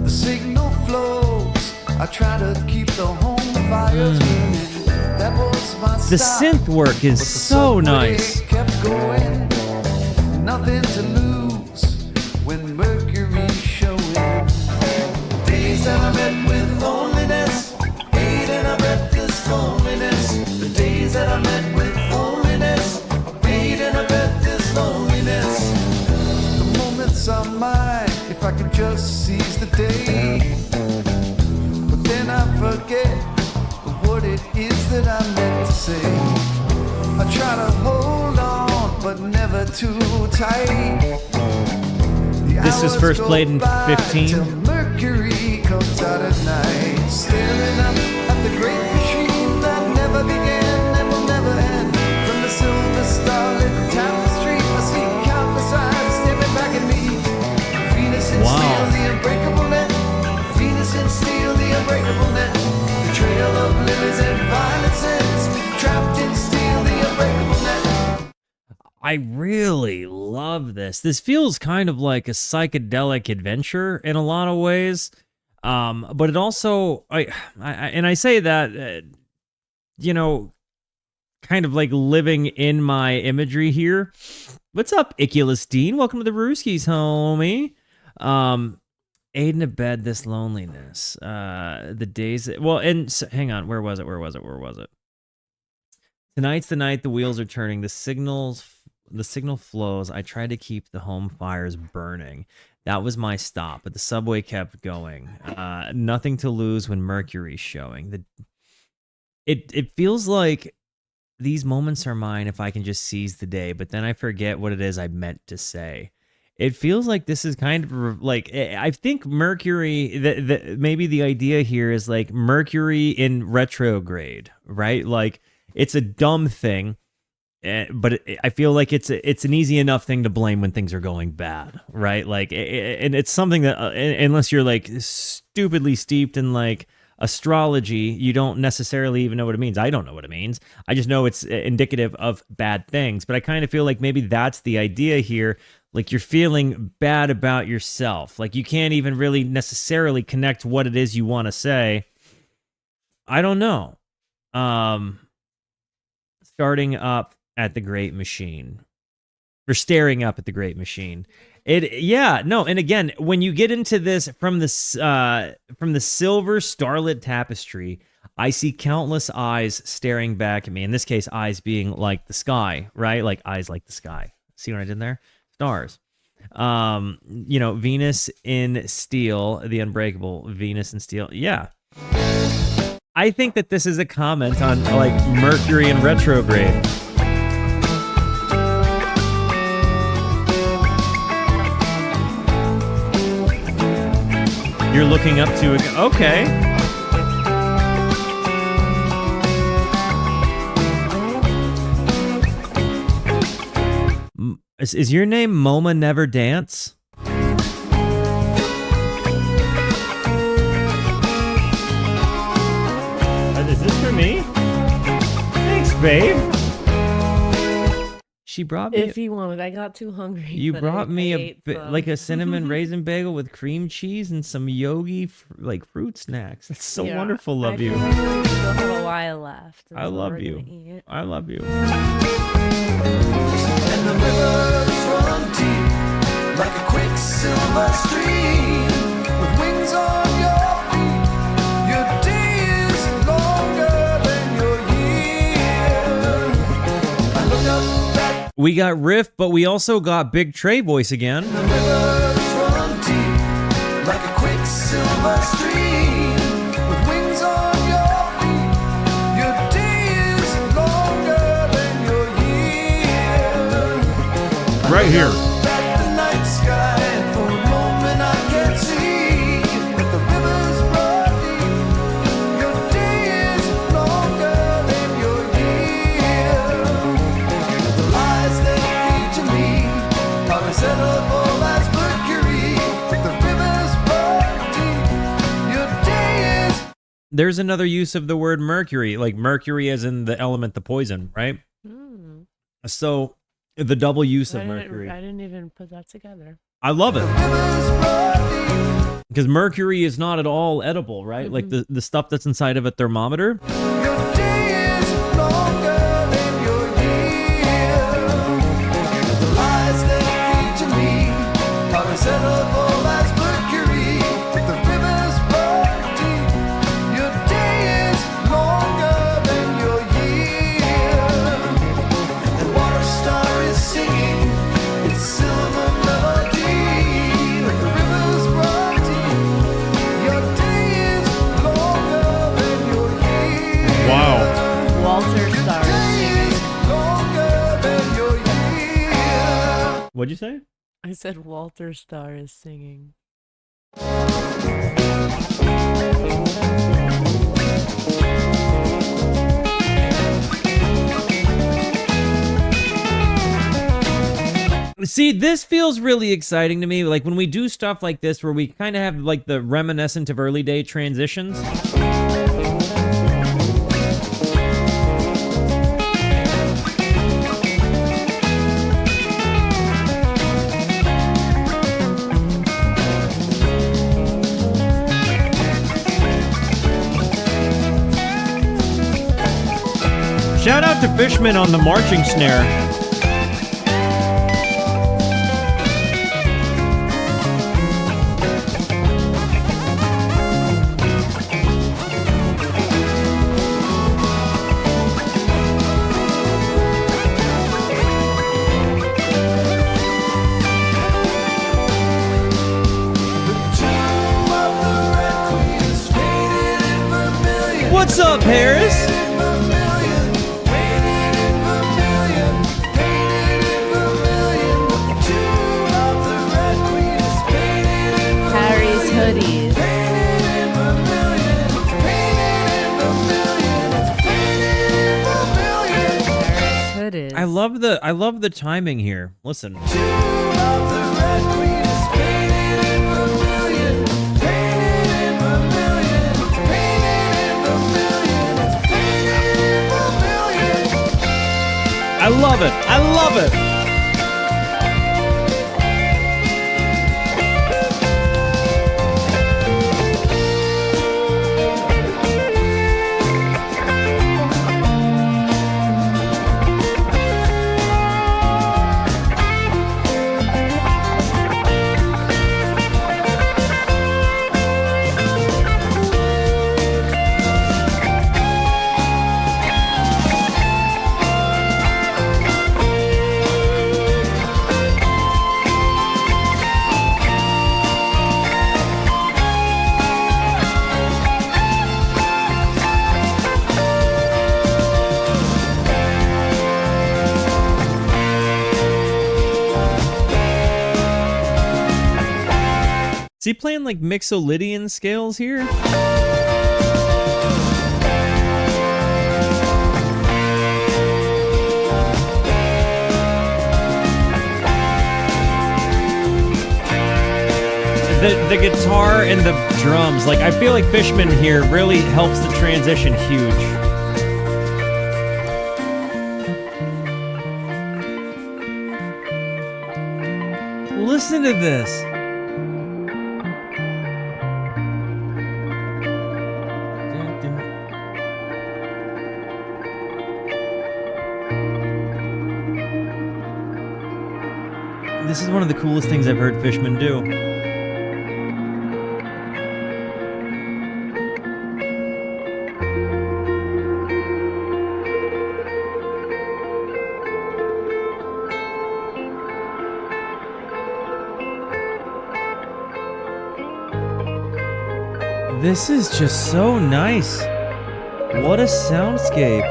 the signal flows. I try to keep the home fires burning. That was my The stop, synth work is but the so subway nice. kept going, nothing to lose when Mercury's showing. Days that I met with loneliness, aid and I bet this loneliness. The days that I met with loneliness, aid and I bet this loneliness. The moments are mine if I could just seize the day, but then I forget what it is that I meant to say. I try to hold on, but never too tight. The This was hours first go played in by 15. till Mercury comes out at night, staring up at the great machine that never began and will never end. From the silver starlit tapestry, I see countless eyes staring back at me. Venus in Wow. steel, the unbreakable net. Venus in steel, the unbreakable net. The trail of lilies and violet scents, trapped in steel, the unbreakable net. I really love this. This feels kind of like a psychedelic adventure in a lot of ways. But it also, I say that, kind of like living in my imagery here. What's up, Iculus Dean? Welcome to the Rooskies, homie. Aid and abet this loneliness. The days, hang on, where was it? Tonight's the night the wheels are turning. The signal flows. I tried to keep the home fires burning. That was my stop, but the subway kept going. Nothing to lose when Mercury's showing. It feels like these moments are mine if I can just seize the day, but then I forget what it is I meant to say. It feels like this is kind of like, I think Mercury, maybe the idea here is like Mercury in retrograde, right? Like it's a dumb thing, but I feel like it's an easy enough thing to blame when things are going bad, right? Like, and it's something that unless you're like stupidly steeped in like astrology, you don't necessarily even know what it means. I don't know what it means. I just know it's indicative of bad things. But I kind of feel like maybe that's the idea here. Like you're feeling bad about yourself. Like you can't even really necessarily connect what it is you want to say. I don't know. Starting up at the Great Machine. Or staring up at the Great Machine. And again, when you get into this from the silver starlit tapestry, I see countless eyes staring back at me. In this case, eyes being like the sky, right? Like eyes like the sky. See what I did there? Stars. Venus in steel, the unbreakable Venus in steel. Yeah. I think that this is a comment on like Mercury in retrograde. You're looking up to it. Okay. Is your name MoMA Never Dance? Is this for me? Thanks, babe. She brought me. If you wanted, I got too hungry. You but brought me I a ate bit, some. like a cinnamon raisin bagel with cream cheese and some yogi like fruit snacks. That's so Yeah, wonderful. Love I you. feel like we still have a while left. I so love we're you. gonna eat. I love you. And the rivers run deep like a quicksilver stream with wings on your feet. Your day is longer than your year. I look up at We got Riff, but we also got Big Trey voice again. the rivers run deep like a quicksilver stream with wings on your feet. Your day is longer than your year. Right here. At the night sky, and for a moment I can't see that the rivers run deep. Your day there's another use of the word mercury, like mercury as in the element, the poison, right? Mm. So the double use I of didn't- mercury. I didn't even put that together. I love it. Because mercury is not at all edible, right? Like the stuff that's inside of a thermometer. Your day is longer than your year. The lies that feed to me are as edible as mercury. The rivers run deep. Your day is longer than your year. The water star is singing its silver melody. The rivers run deep. Your day is longer than your year. Wow. Walter Starr Day singing. is longer than your year. What'd you say? I said Walter Starr is singing. See, this feels really exciting to me. Like when we do stuff like this where we kind of have like the reminiscent of early day transitions. Shout out to Fishman on the marching snare. What's up, Harris? Harry's hoodies. Harry's hoodies. I love the timing here. Listen. I love it. I love it. Is he playing like Mixolydian scales here? The guitar and the drums, like I feel like Fishman here really helps the transition huge. Listen to this. This is one of the coolest things I've heard Fishman do. This is just so nice. What a soundscape.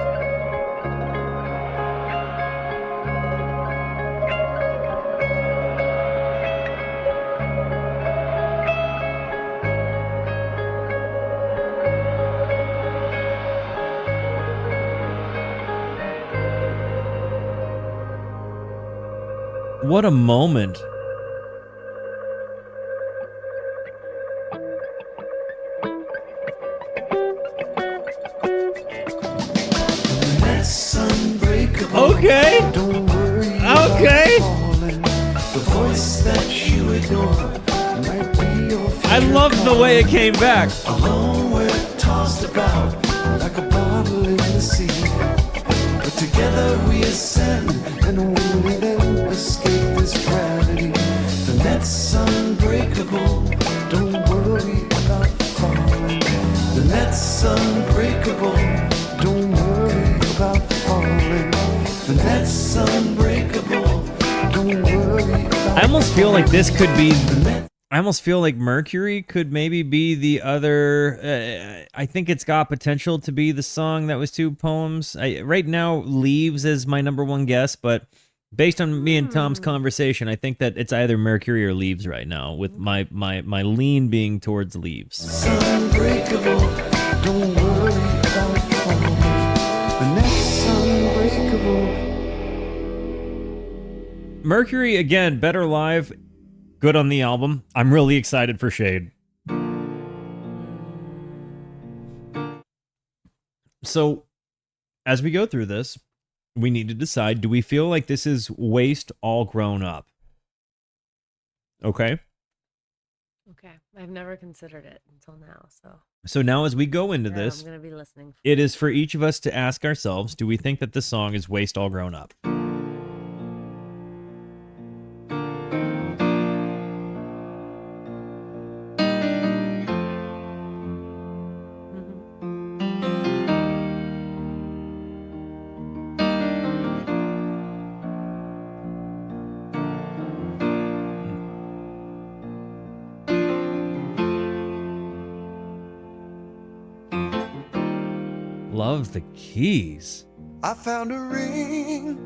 What a moment. Okay. Don't worry about Okay. falling. The voice that you ignore might be your I future love the way it calling. came back. Alone we're tossed about like a bottle in the sea. But together we ascend and only then escape this gravity. The net's unbreakable. Don't worry about falling. The net's unbreakable. Don't worry about falling. The net's unbreakable. Don't worry about I almost feel like this could be. the net. I almost feel like Mercury could maybe be the other. I think it's got potential to be the song that was 2 poems. Right now, Leaves is my number 1 guess, but based on me and Tom's conversation, I think that it's either Mercury or Leaves right now, with my lean being towards Leaves. It's unbreakable. Don't worry about falling. The net's unbreakable. Mercury, again, better live, good on the album. I'm really excited for Shade. So, as we go through this, we need to decide, do we feel like this is Waste all grown up? Okay. Okay. I've never considered it until now, so So now as we go into yeah, this, I'm gonna be listening. it is for each of us to ask ourselves, do we think that this song is Waste all grown up? Love the keys. I found a ring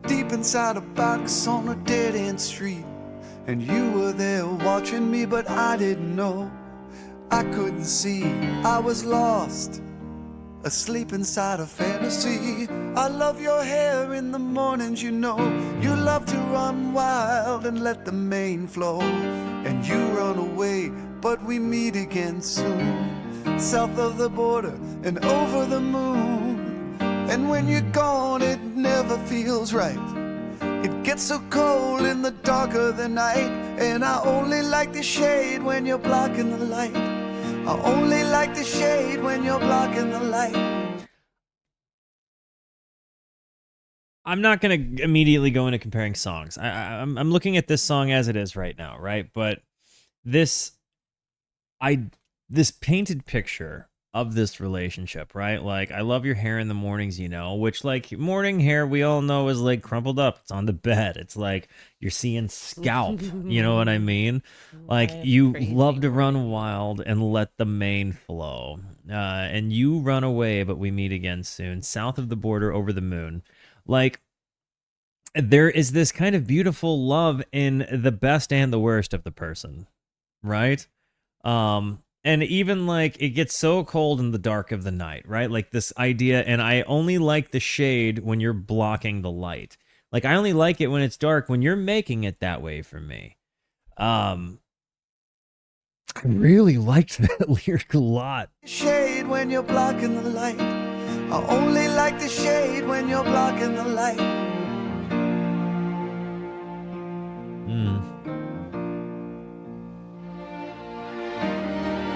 deep inside a box on a dead-end street. And you were there watching me, but I didn't know. I couldn't see, I was lost, asleep inside a fantasy. I love your hair in the mornings, you know. You love to run wild and let the mane flow. And you run away, but we meet again soon. South of the border and over the moon. And when you're gone, it never feels right. It gets so cold in the dark of the night. And I only like the shade when you're blocking the light. I only like the shade when you're blocking the light. I'm not going to immediately go into comparing songs. I'm looking at this song as it is right now, right? But this painted picture of this relationship, right? Like, I love your hair in the mornings, you know, which, like, morning hair we all know is like crumpled up. It's on the bed. It's like you're seeing scalp. You know what I mean? Like, you love to run wild and let the mane flow. And you run away, but we meet again soon. South of the border, over the moon. Like, there is this kind of beautiful love in the best and the worst of the person, right? And even like it gets so cold in the dark of the night, right? Like this idea, and I only like the shade when you're blocking the light. Like, I only like it when it's dark, when you're making it that way for me. I really liked that lyric a lot. Shade when you're blocking the light. I only like the shade when you're blocking the light.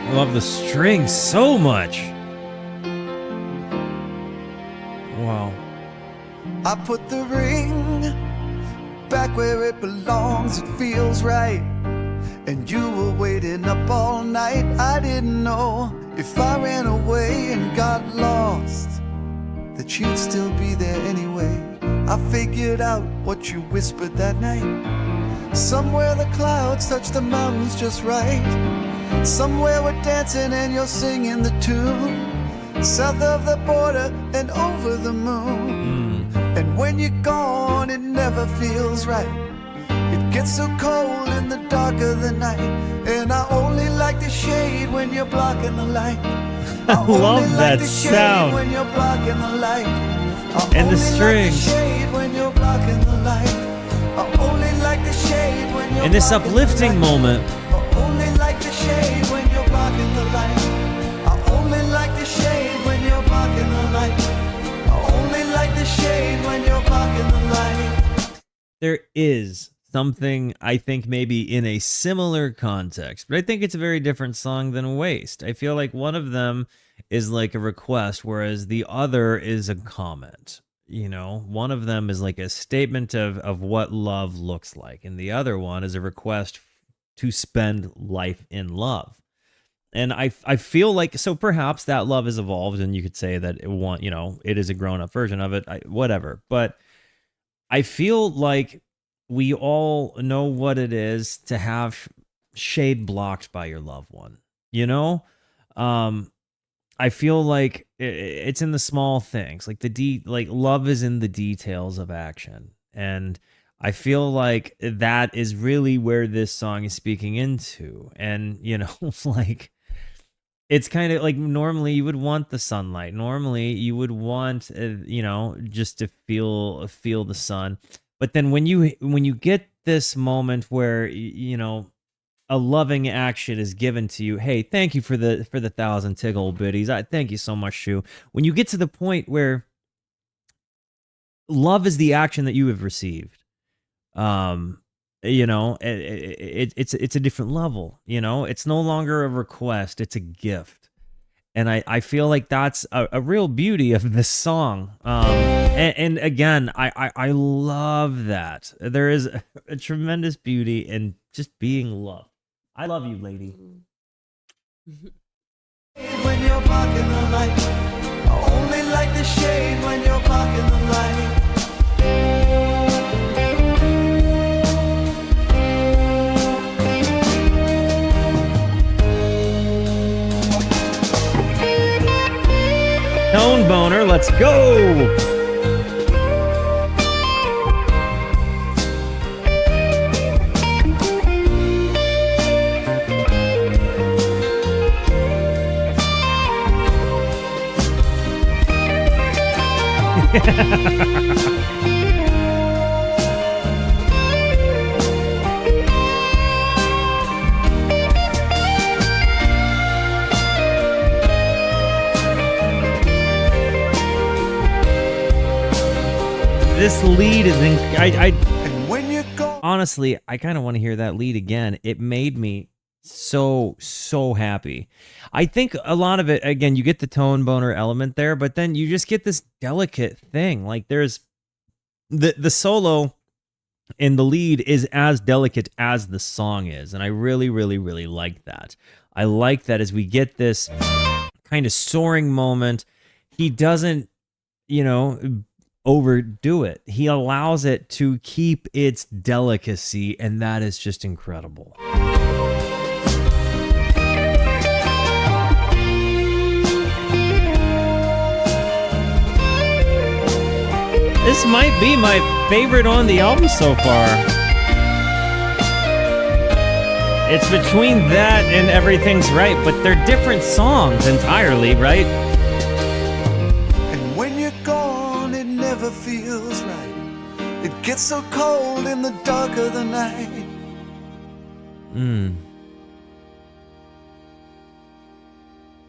I love the strings so much. Wow. I put the ring back where it belongs, it feels right. And you were waiting up all night. I didn't know if I ran away and got lost that you'd still be there anyway. I figured out what you whispered that night. Somewhere the clouds touch the mountains just right. Somewhere we're dancing and you're singing the tune. South of the border and over the moon. And when you're gone, it never feels right. It gets so cold in the dark of the night. And I only like the shade when you're blocking the light. I love that sound. When you're blocking the light. And the strings. In this uplifting moment. I only like the shade when you're blocking the light. I only like the shade when you're blocking the light. I only like the shade when you're blocking there is something I think maybe in a similar context, but I think it's a very different song than Waste. I feel like one of them is like a request, whereas the other is a comment. You know, one of them is like a statement of what love looks like, and the other one is a request to spend life in love. And I feel like, so perhaps that love has evolved, and you could say that it is a grown up version of it, whatever. But I feel like we all know what it is to have shade blocked by your loved one. You know, I feel like it's in the small things, like like love is in the details of action, and I feel like that is really where this song is speaking into. And like, it's kind of like, normally you would want the sunlight. Normally you would want, just to feel the sun. But then when you get this moment where, a loving action is given to you. Hey, thank you for the 1,000 tickle biddies. I thank you so much, Shu. When you get to the point where love is the action that you have received, it's a different level. It's no longer a request, it's a gift. And I feel like that's a real beauty of this song. And again, I love that there is a tremendous beauty in just being loved. I love you, lady. When you're blocking the light, I only like the shade when you're blocking the light. Tone boner, let's go. This lead is And when you go, honestly, I kind of want to hear that lead again. It made me so happy. I think a lot of it, again, you get the tone boner element there, but then you just get this delicate thing. Like, there's the solo in the lead is as delicate as the song is, and I really like that. I like that as we get this kind of soaring moment, he doesn't, overdo it. He allows it to keep its delicacy, and that is just incredible. This might be my favorite on the album so far. It's between that and Everything's Right, but they're different songs entirely, right? and when you're gone, it never feels right. It gets so cold in the dark of the night.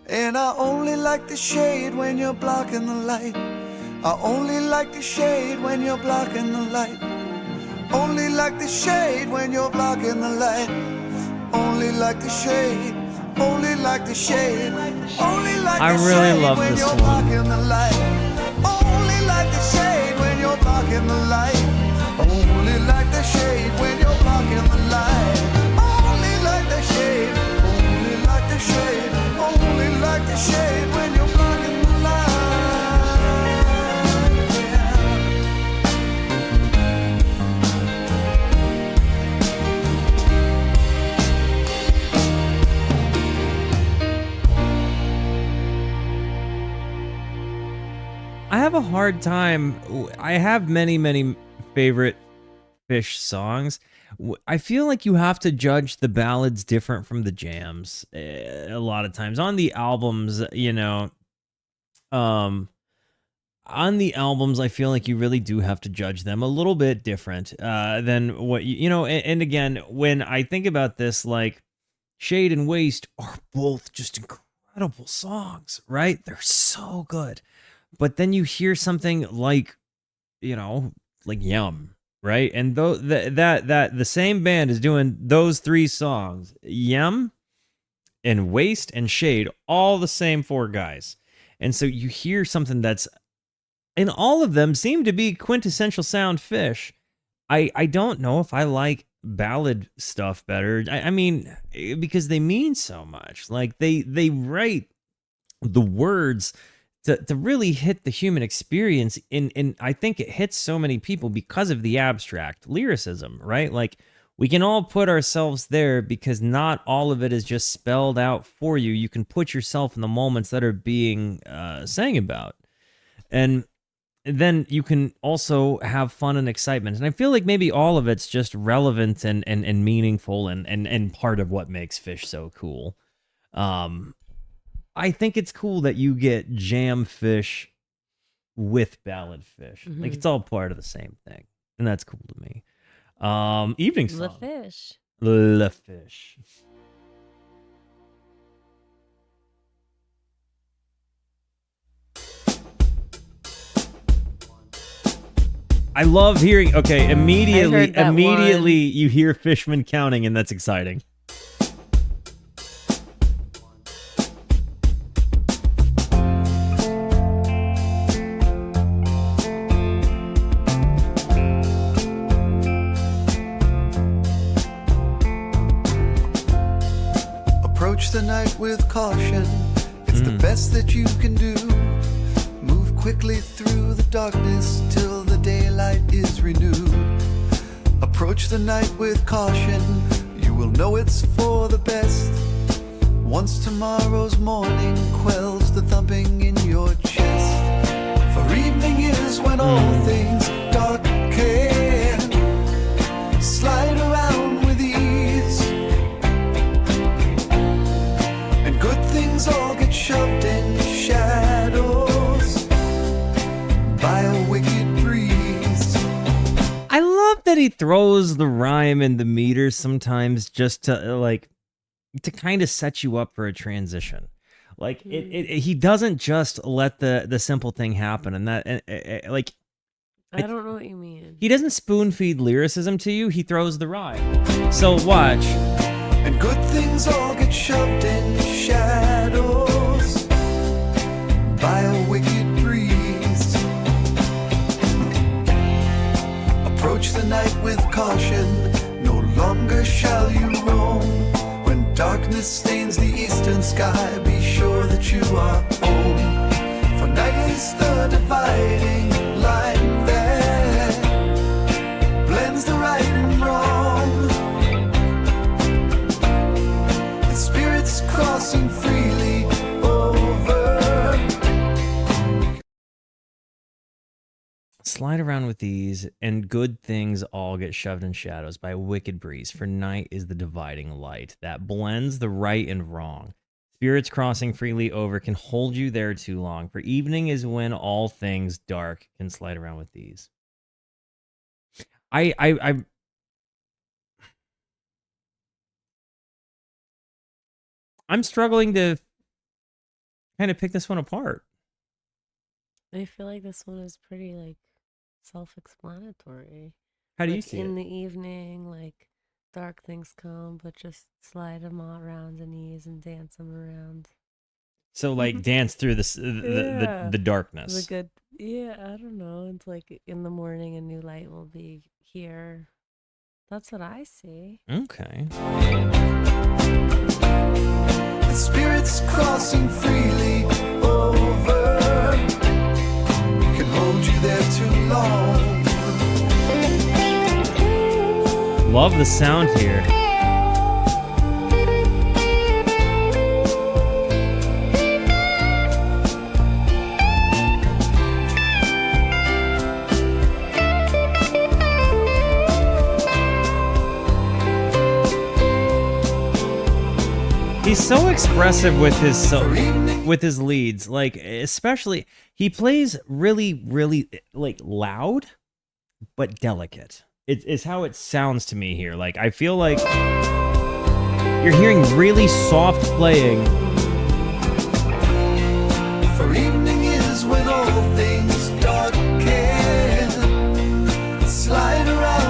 And I only like the shade when you're blocking the light. I only like the shade when you're blocking the light. Only like the shade when you're blocking the light. Only like the shade. Only like the shade. Only like I the really shade love when this you're one. blocking the light. Only like the shade when you're blocking the light. Only like the shade when you're blocking the light. Only like the shade. Only like the shade. Only like the shade when you're blocking the light. I have a hard time. I have many favorite Phish songs. I feel like you have to judge the ballads different from the jams a lot of times on the albums. On the albums, I feel like you really do have to judge them a little bit different than what and again, when I think about this, like, Shade and Waste are both just incredible songs, right? They're so good. But then you hear something like, like Yum, right? And that the same band is doing those 3 songs, Yem and Waste and Shade, all the same 4 guys. And so you hear something that's, and all of them seem to be quintessential sound Phish. I don't know if I like ballad stuff better. I mean, because they mean so much. Like they write the words to really hit the human experience. And I think it hits so many people because of the abstract lyricism, right? Like we can all put ourselves there because not all of it is just spelled out for you. You can put yourself in the moments that are being sang about. And then you can also have fun and excitement. And I feel like maybe all of it's just relevant and meaningful and part of what makes Phish so cool. I think it's cool that you get jam Phish with ballad Phish. Like it's all part of the same thing. And that's cool to me. Evening The song. Phish. The Phish. I love hearing. Okay, immediately you hear Fishman counting, and that's exciting. Approach the night with caution. It's the best that you can do. Move quickly through the darkness till the daylight is renewed. Approach the night with caution. You will know it's for the best. Once tomorrow's morning quells the thumping in your chest. For evening is when all things darken. Slide around with ease. And good things all get shoved in shadows by a wicked breeze. I love that he throws the rhyme and the meter sometimes just to to kind of set you up for a transition. Like he doesn't just let the simple thing happen, and that I don't know what you mean. he doesn't spoon feed lyricism to you. He throws the rhyme. So watch. And good things all get shoved in shadows by a wicked breeze. Approach the night with caution. No longer shall you roam. When darkness stains the eastern sky, be sure that you are home. For night is the dividing line that blends the right and wrong. And spirits crossing freely over. Slide around with these, and good things all get shoved in shadows by a wicked breeze. For night is the dividing light that blends the right and wrong. Spirits crossing freely over can hold you there too long. For evening is when all things dark can slide around with these. I'm struggling to kind of pick this one apart. I feel like this one is pretty self-explanatory. How do you Like, see in it? the evening, dark things come, but just slide them all around and ease and dance them around. So like dance through Yeah. the darkness. The good, yeah, I don't know. It's like in the morning, a new light will be here. That's what I see. Okay. And spirits crossing freely over can hold you there too long. Love the sound here. He's so expressive with his leads, like especially he plays really loud but delicate. It's how it sounds to me here. Like I feel like you're hearing really soft playing. For evening is when all things darken. Slide around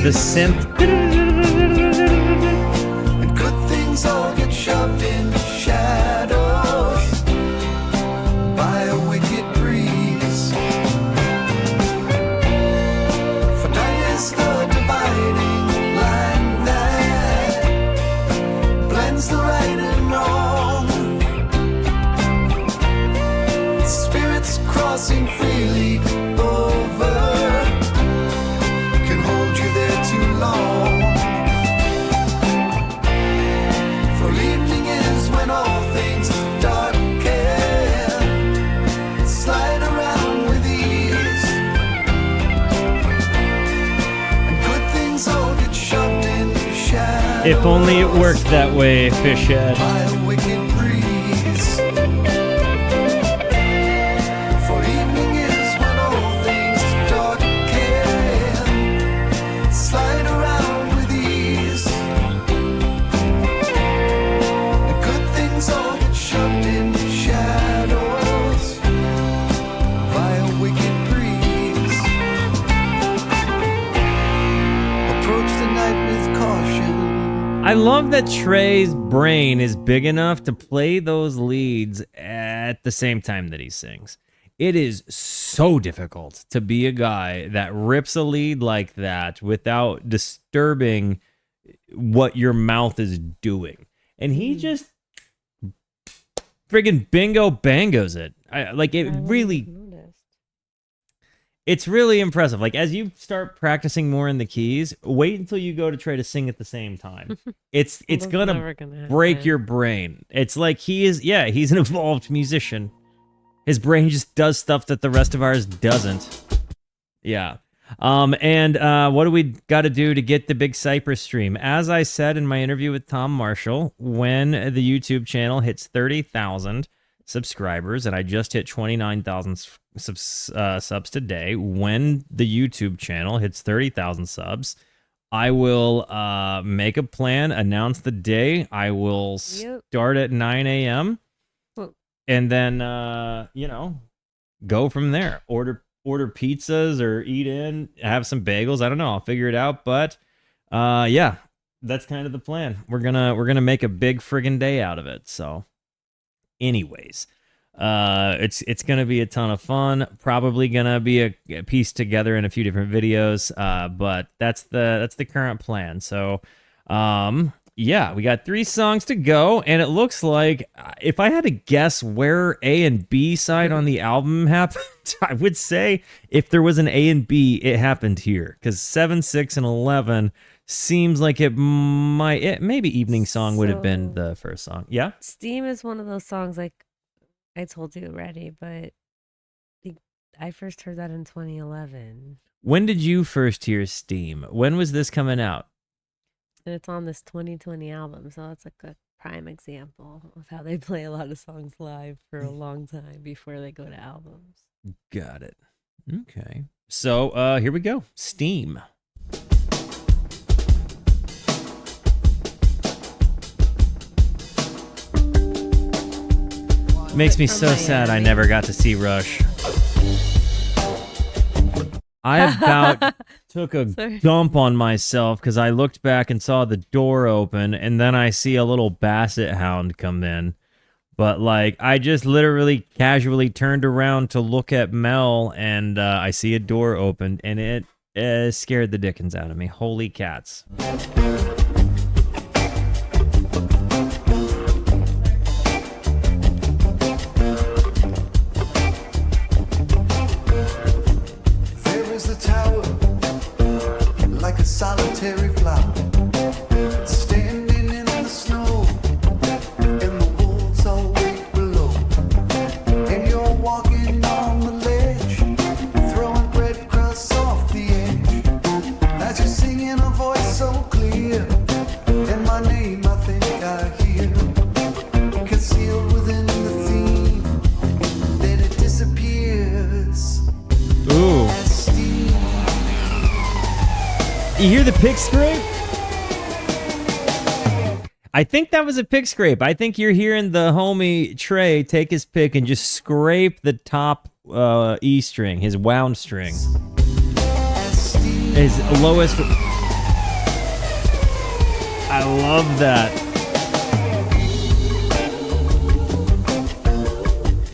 the synth. And good things all get shoved in the shadows by a wicked breeze. For night is the dividing line that blends the right and wrong. Spirits crossing freely over can hold you there too long. For evening is when all things darken, slide around with ease, and good things all get shoved in the shadows. If only it worked that way, Phish had. By a wicked breeze. For evening is when all things darken, slide around with ease, and good things all get shoved in the shadows by a wicked breeze. Approach the night with caution. I love that Trey's brain is big enough to play those leads at the same time that he sings. It is so difficult to be a guy that rips a lead like that without disturbing what your mouth is doing. And he just friggin' bingo bangos it. It's really impressive. Like, as you start practicing more in the keys, wait until you go to try to sing at the same time. It's That's gonna never gonna break happen. your brain. It's like he's an evolved musician. His brain just does stuff that the rest of ours doesn't. Yeah. And what do we got to do to get the big Cypress stream? As I said in my interview with Tom Marshall, when the YouTube channel hits 30,000 subscribers, and I just hit 29,000 subs today, when the YouTube channel hits 30,000 subs, I will make a plan, announce the day. I will start at 9 a.m. and then, go from there. Order pizzas or eat in, have some bagels. I don't know. I'll figure it out. But yeah, that's kind of the plan. We're gonna make a big friggin' day out of it. So, anyways, it's gonna be a ton of fun. Probably gonna be a piece together in a few different videos. But that's the current plan. So, yeah, we got 3 songs to go, and it looks like, if I had to guess where A and B side on the album happened, I would say if there was an A and B, it happened here, because 7, 6, and 11 seems like maybe Evening Song would have been the first song. Yeah? Steam is one of those songs, like I told you already, but I first heard that in 2011. When did you first hear Steam? When was this coming out? And it's on this 2020 album, so that's like a prime example of how they play a lot of songs live for a long time before they go to albums. Got it. Okay. So here we go. Steam. Makes me so sad I never got to see Rush. I about took a dump on myself because I looked back and saw the door open, and then I see a little basset hound come in. But, like, I just literally casually turned around to look at Mel, and I see a door open, and it scared the dickens out of me. Holy cats. A solitary flower standing in the snow, and the wolves all wait below, and you're walking on the ledge, throwing breadcrumbs off the edge, as you're singing a voice so clear, and my name I think I hear, concealed within the theme, then it disappears. Ooh. You hear the pick scrape? I think that was a pick scrape. I think you're hearing the homie Trey take his pick and just scrape the top E string, his wound string. His lowest I love that.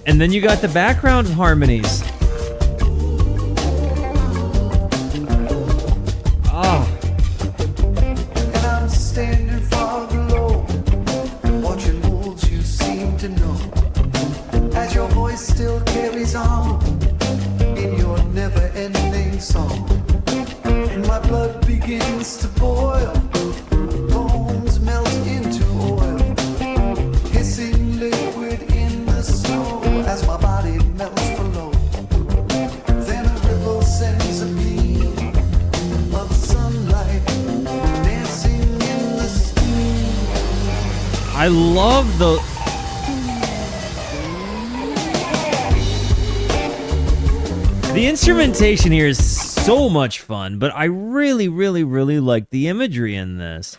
And then you got the background harmonies. Oh. And I'm standing far below, watching moves you seem to know, as your voice still carries on in your never-ending song. And my blood begins to boil, bones melt into oil, hissing liquid in the snow as my body melts below. Then a ripple sends a beam of sunlight dancing in the steam. I love the... The instrumentation here is so much fun, but I really, really, really like the imagery in this.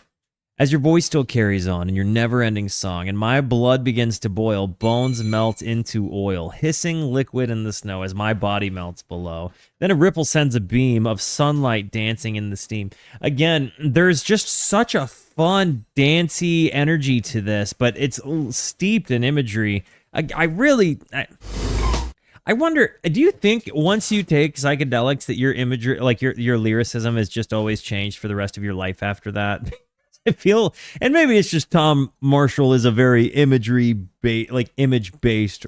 As your voice still carries on in your never-ending song, and my blood begins to boil, bones melt into oil, hissing liquid in the snow as my body melts below. Then a ripple sends a beam of sunlight dancing in the steam. Again, there's just such a fun, dancey energy to this, but it's steeped in imagery. I wonder, do you think once you take psychedelics that your imagery, like your lyricism is just always changed for the rest of your life after that? I feel, and maybe it's just Tom Marshall is a very image-based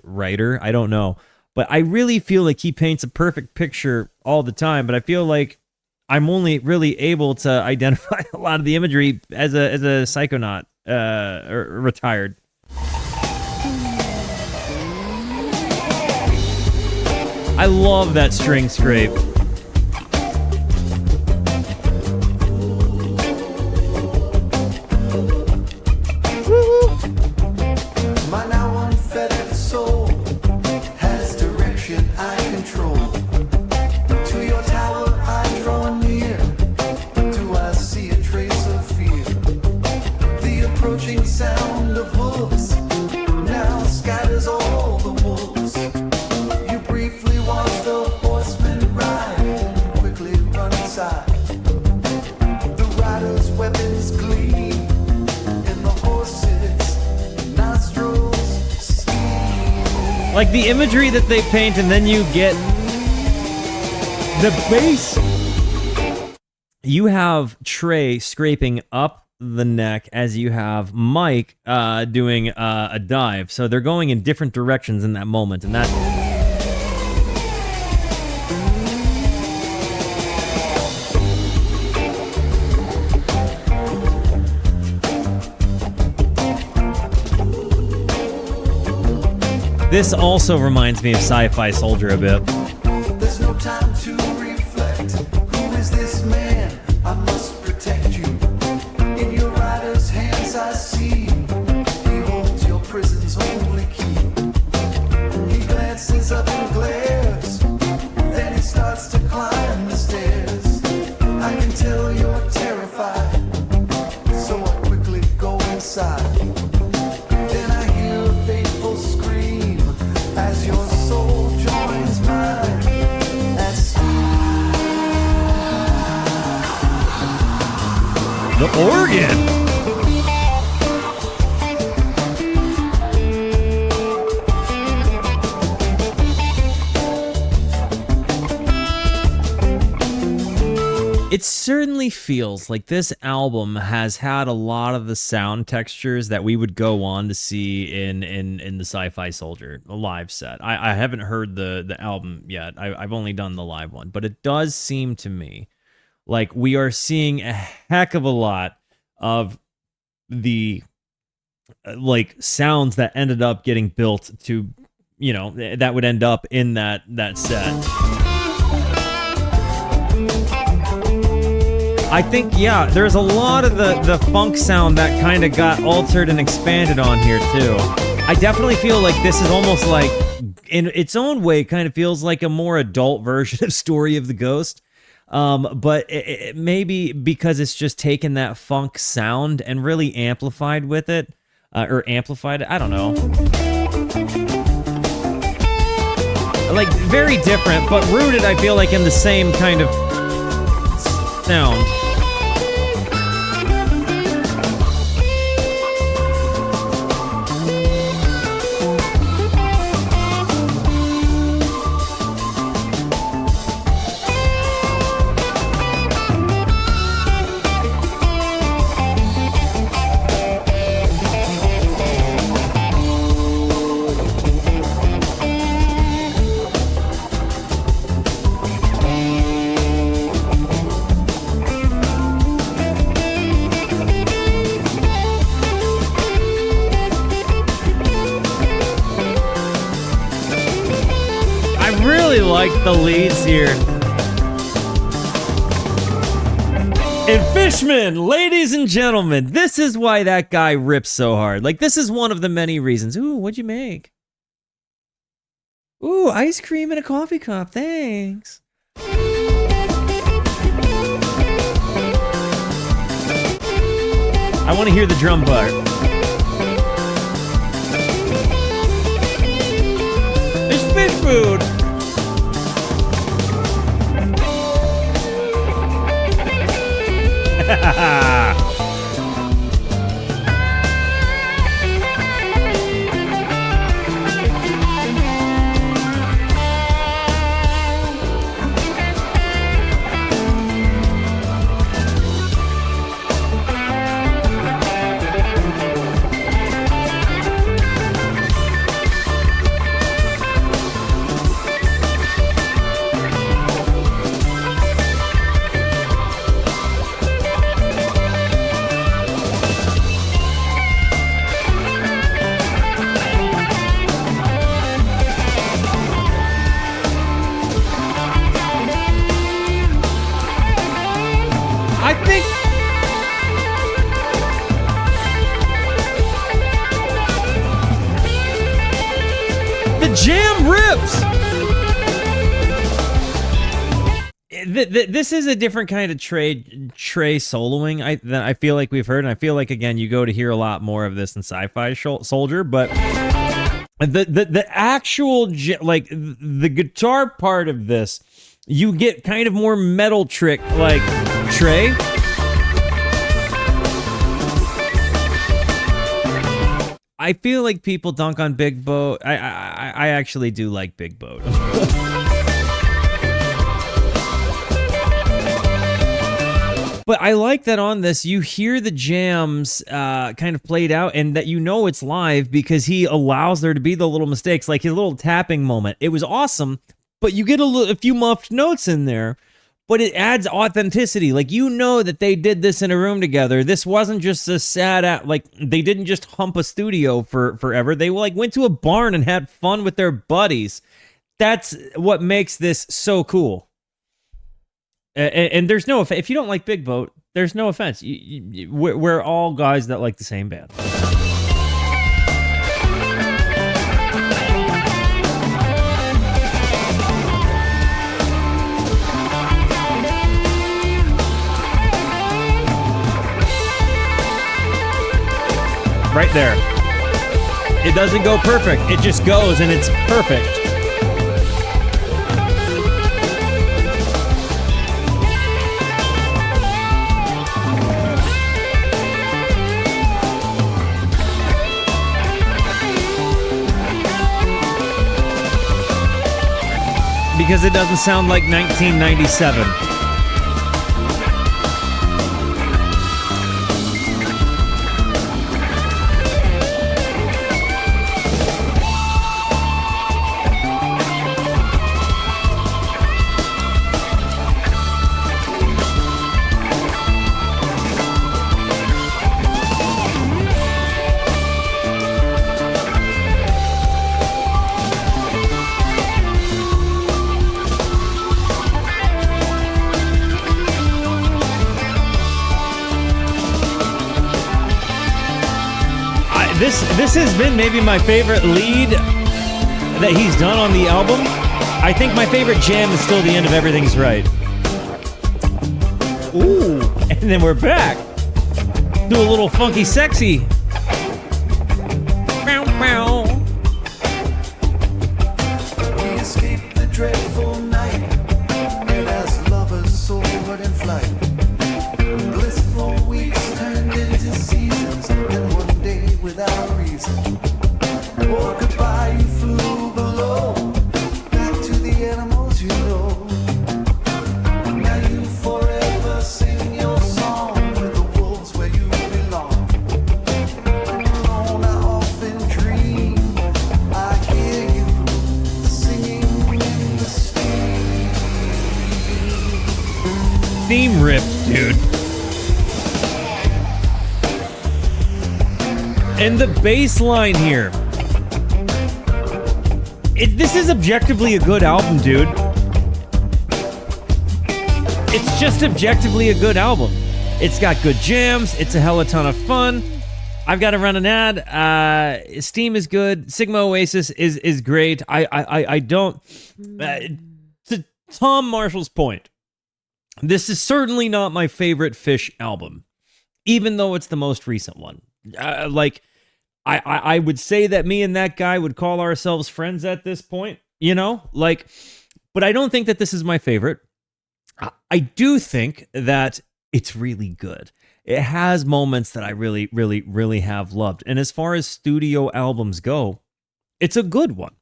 writer. I don't know. But I really feel like he paints a perfect picture all the time, but I feel like I'm only really able to identify a lot of the imagery as a psychonaut, or retired. I love that string scrape. My now unfettered soul has direction I control. To your tower I draw near. Do I see a trace of fear? The approaching sound of hooves now scatters all the wolves. You briefly watch the horsemen ride and quickly run inside. The riders' weapons gleam and the horses' nostrils steam. Like the imagery that they paint, and then you get the bass. You have Trey scraping up the neck as you have Mike doing a dive. So they're going in different directions in that moment, and that... This also reminds me of Sci-Fi Soldier a bit. There's no time to reflect. Who is this man? I must protect you. In your rider's hands I see. He holds your prison's only key. He glances up and glares. Then he starts to climb the stairs. I can tell you're terrified. So I quickly go inside. Then I hear a fateful scream as your soul joins mine. The organ! It certainly feels like this album has had a lot of the sound textures that we would go on to see in the Sci-Fi Soldier live set. I haven't heard the album yet. I've only done the live one, but it does seem to me like we are seeing a heck of a lot of the like sounds that ended up getting built to, you know, that would end up in that set. I think, yeah, there's a lot of the funk sound that kind of got altered and expanded on here, too. I definitely feel like this is almost like, in its own way, kind of feels like a more adult version of Story of the Ghost. But it maybe because it's just taken that funk sound and really amplified with it, or amplified it, I don't know. Like, very different, but rooted, I feel like, in the same kind of sound. like the leads here. And Fishman, ladies and gentlemen, this is why that guy rips so hard. Like, this is one of the many reasons. Ooh, what'd you make? Ooh, ice cream in a coffee cup. Thanks. I want to hear the drum part. It's fish food. I think the jam rips. This is a different kind of Trey soloing than I feel like we've heard, and I feel like, again, you go to hear a lot more of this in Sci-Fi Soldier, but the actual like the guitar part of this, you get kind of more metal trick like Trey. I feel like people dunk on Big Boat. I actually do like Big Boat. But I like that on this, you hear the jams kind of played out, and that you know it's live because he allows there to be the little mistakes, like his little tapping moment. It was awesome, but you get a few muffed notes in there, but it adds authenticity. Like, you know that they did this in a room together. This wasn't just a sad, like, they didn't just hump a studio for forever. They like went to a barn and had fun with their buddies. That's what makes this so cool. And there's no, if you don't like Big Boat, there's no offense. We're all guys that like the same band. Right there. It doesn't go perfect. It just goes and it's perfect. Because it doesn't sound like 1997. This has been maybe my favorite lead that he's done on the album. I think my favorite jam is still the end of Everything's Right. Ooh, and then we're back. Do a little funky sexy. Bow, bow. We escaped the dreadful night, and as lovers soared in flight, blissful weeks turned into seasons, and one day without reason, or goodbye you flew below, back to the animals you know. Now you forever sing your song with the wolves where you belong. Alone I often dream, I hear you singing in the street. Theme riff, dude. And the bass line here. This is objectively a good album, dude. it's just objectively a good album. It's got good jams. It's a hell of a ton of fun. I've got to run an ad. Steam is good. Sigma Oasis is great. I don't. To Tom Marshall's point, this is certainly not my favorite Phish album, even though it's the most recent one. I would say that me and that guy would call ourselves friends at this point, but I don't think that this is my favorite. I do think that it's really good. It has moments that I really, really, really have loved. And as far as studio albums go, it's a good one.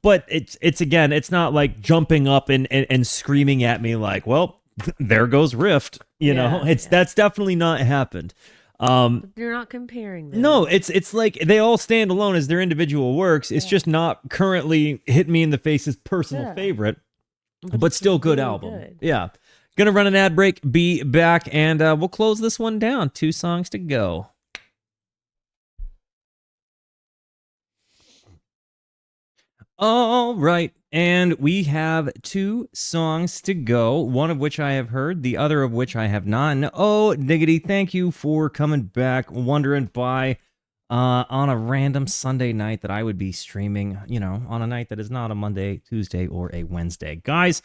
But it's again, it's not like jumping up and screaming at me like, well, there goes Rift. That's definitely not happened. You're not comparing them. No, it's like they all stand alone as their individual works. It's just not currently hit me in the face as personal favorite, but still good really album. good. Yeah. Gonna run an ad break, be back, and we'll close this one down. 2 songs to go. All right, and we have 2 songs to go, one of which I have heard, the other of which I have not. And oh, Diggity, thank you for coming back, wondering by on a random Sunday night that I would be streaming, on a night that is not a Monday, Tuesday, or a Wednesday. Guys,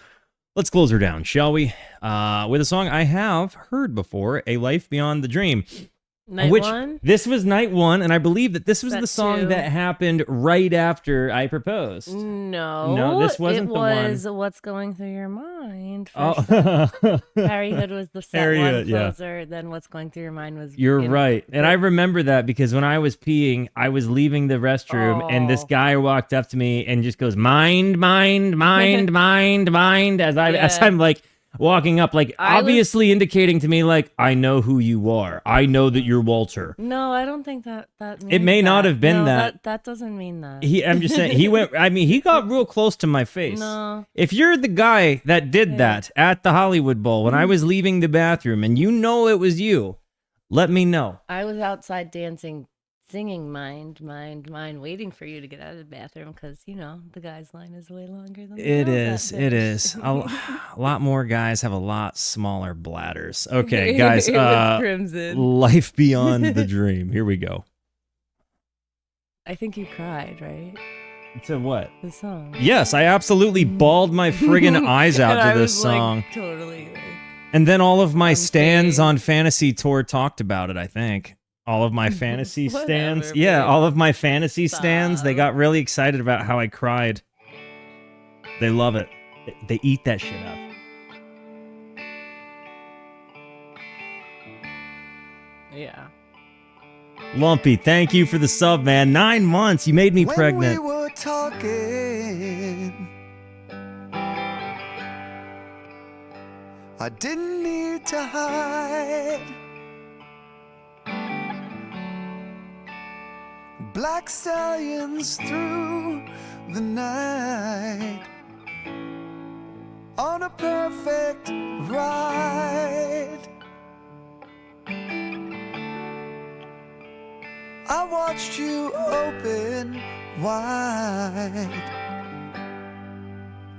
let's close her down, shall we? With a song I have heard before, A Life Beyond the Dream. Night one? This was night 1, and I believe that this was That the song 2? that happened right after I proposed. No, this wasn't the one. It was What's Going Through Your Mind. Oh. Harry Hood was the set Harry one Hood, yeah. closer, then What's Going Through Your Mind was... You're right. And I remember that because when I was peeing, I was leaving the restroom, and this guy walked up to me and just goes, mind, mind, mind, mind, mind, as I'm like... walking up, obviously indicating to me, I know who you are. I know that you're Walter. No, I don't think that means It may not have been that. That doesn't mean that. I'm just saying, he got real close to my face. No. If you're the guy that did that at the Hollywood Bowl when I was leaving the bathroom and it was you, let me know. I was outside dancing, singing mind, mind, mind, waiting for you to get out of the bathroom because, the guy's line is way longer than the It girl's is. A lot more guys have a lot smaller bladders. Okay, guys. With crimson. Life Beyond the Dream. Here we go. I think you cried, right? To what? The song. Yes, I absolutely bawled my friggin' eyes out And to I this was, song. Totally. And then all of my On stands stage. on Fantasy Tour talked about it, I think. All of my fantasy stands. Whatever, Yeah, babe. all of my fantasy stands. They Stop. got really excited about how I cried. They love it. They eat that shit up. Yeah. Lumpy, thank you for the sub, man. 9 months. You made me When pregnant. we were talking, I didn't need to hide. Black stallions through the night on a perfect ride. I watched you open wide.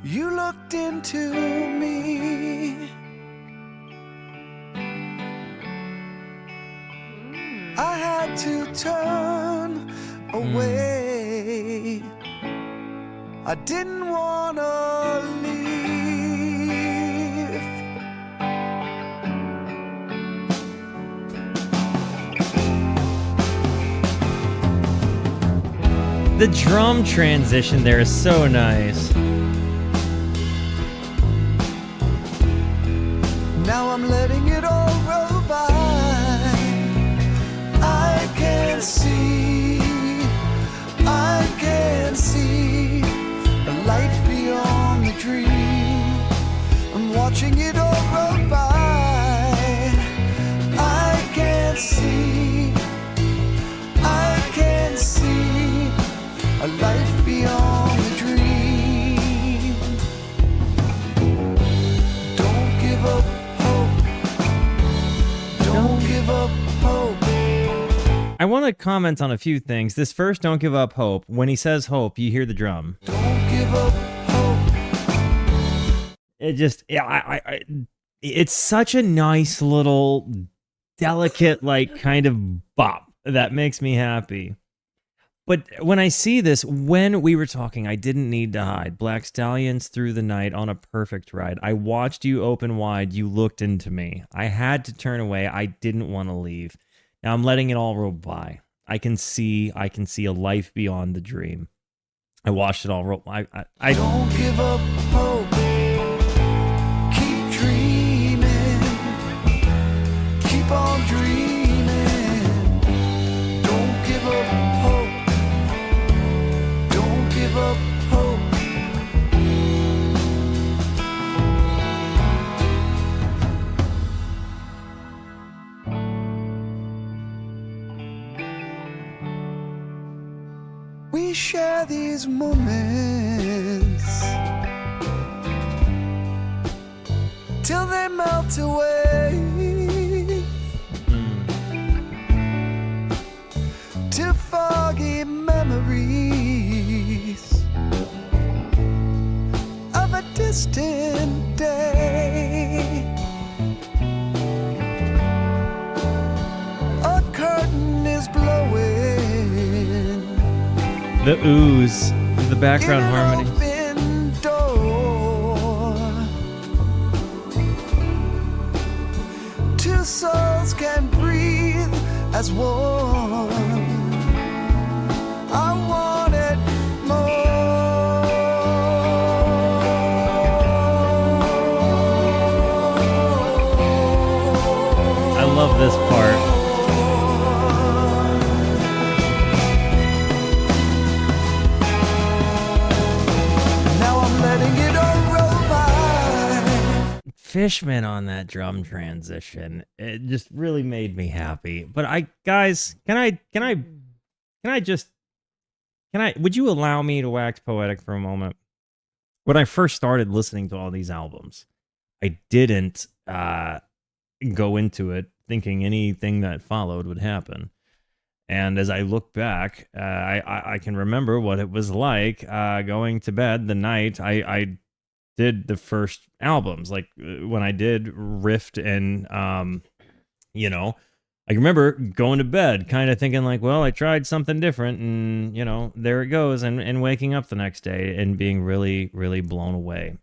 You looked into me. I had to turn away. I didn't wanna leave. The drum transition there is so nice. Now I'm letting it all roll by. I can see a life beyond the dream. I'm watching it all roll by. I can see a life beyond the dream. Don't give up hope. Don't give up hope. I want to comment on a few things. This first, don't give up hope. When he says hope, you hear the drum. Don't give up hope. it just, yeah, it's such a nice little delicate, like, kind of bop that makes me happy. But when I see this, when we were talking, I didn't need to hide. Black Stallions Through the Night on a Perfect Ride. I watched you open wide. You looked into me. I had to turn away. I didn't want to leave. Now I'm letting it all roll by. I can see a life beyond the dream. I watched it all roll. I Don't give up hope. Keep dreaming. Keep on dreaming. Don't give up hope. Don't give up hope. We share these moments till they melt away to foggy memories of a distant day. A curtain is blowing. the ooze, the background In an harmony. open door. Two souls can breathe as one. I want it more. I love this part. Now I'm letting it all roll by. Fishman on that drum transition, it just really made me happy. But guys, would you allow me to wax poetic for a moment? When I first started listening to all these albums, I didn't go into it thinking anything that followed would happen. And as I look back, I can remember what it was like going to bed the night I did the first albums, like when I did Rift and I remember going to bed kind of thinking like, well, I tried something different and there it goes, and waking up the next day and being really, really blown away.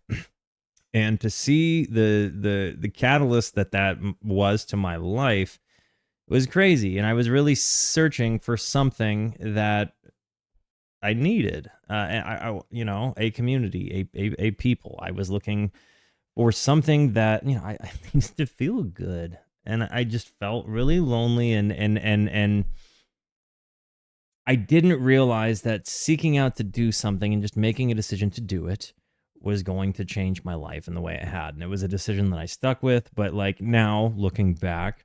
And to see the catalyst that was to my life was crazy, and I was really searching for something that I needed, a community, a people. I was looking for something that I needed to feel good, and I just felt really lonely, and I didn't realize that seeking out to do something and just making a decision to do it was going to change my life in the way it had, and it was a decision that I stuck with. But like now, looking back,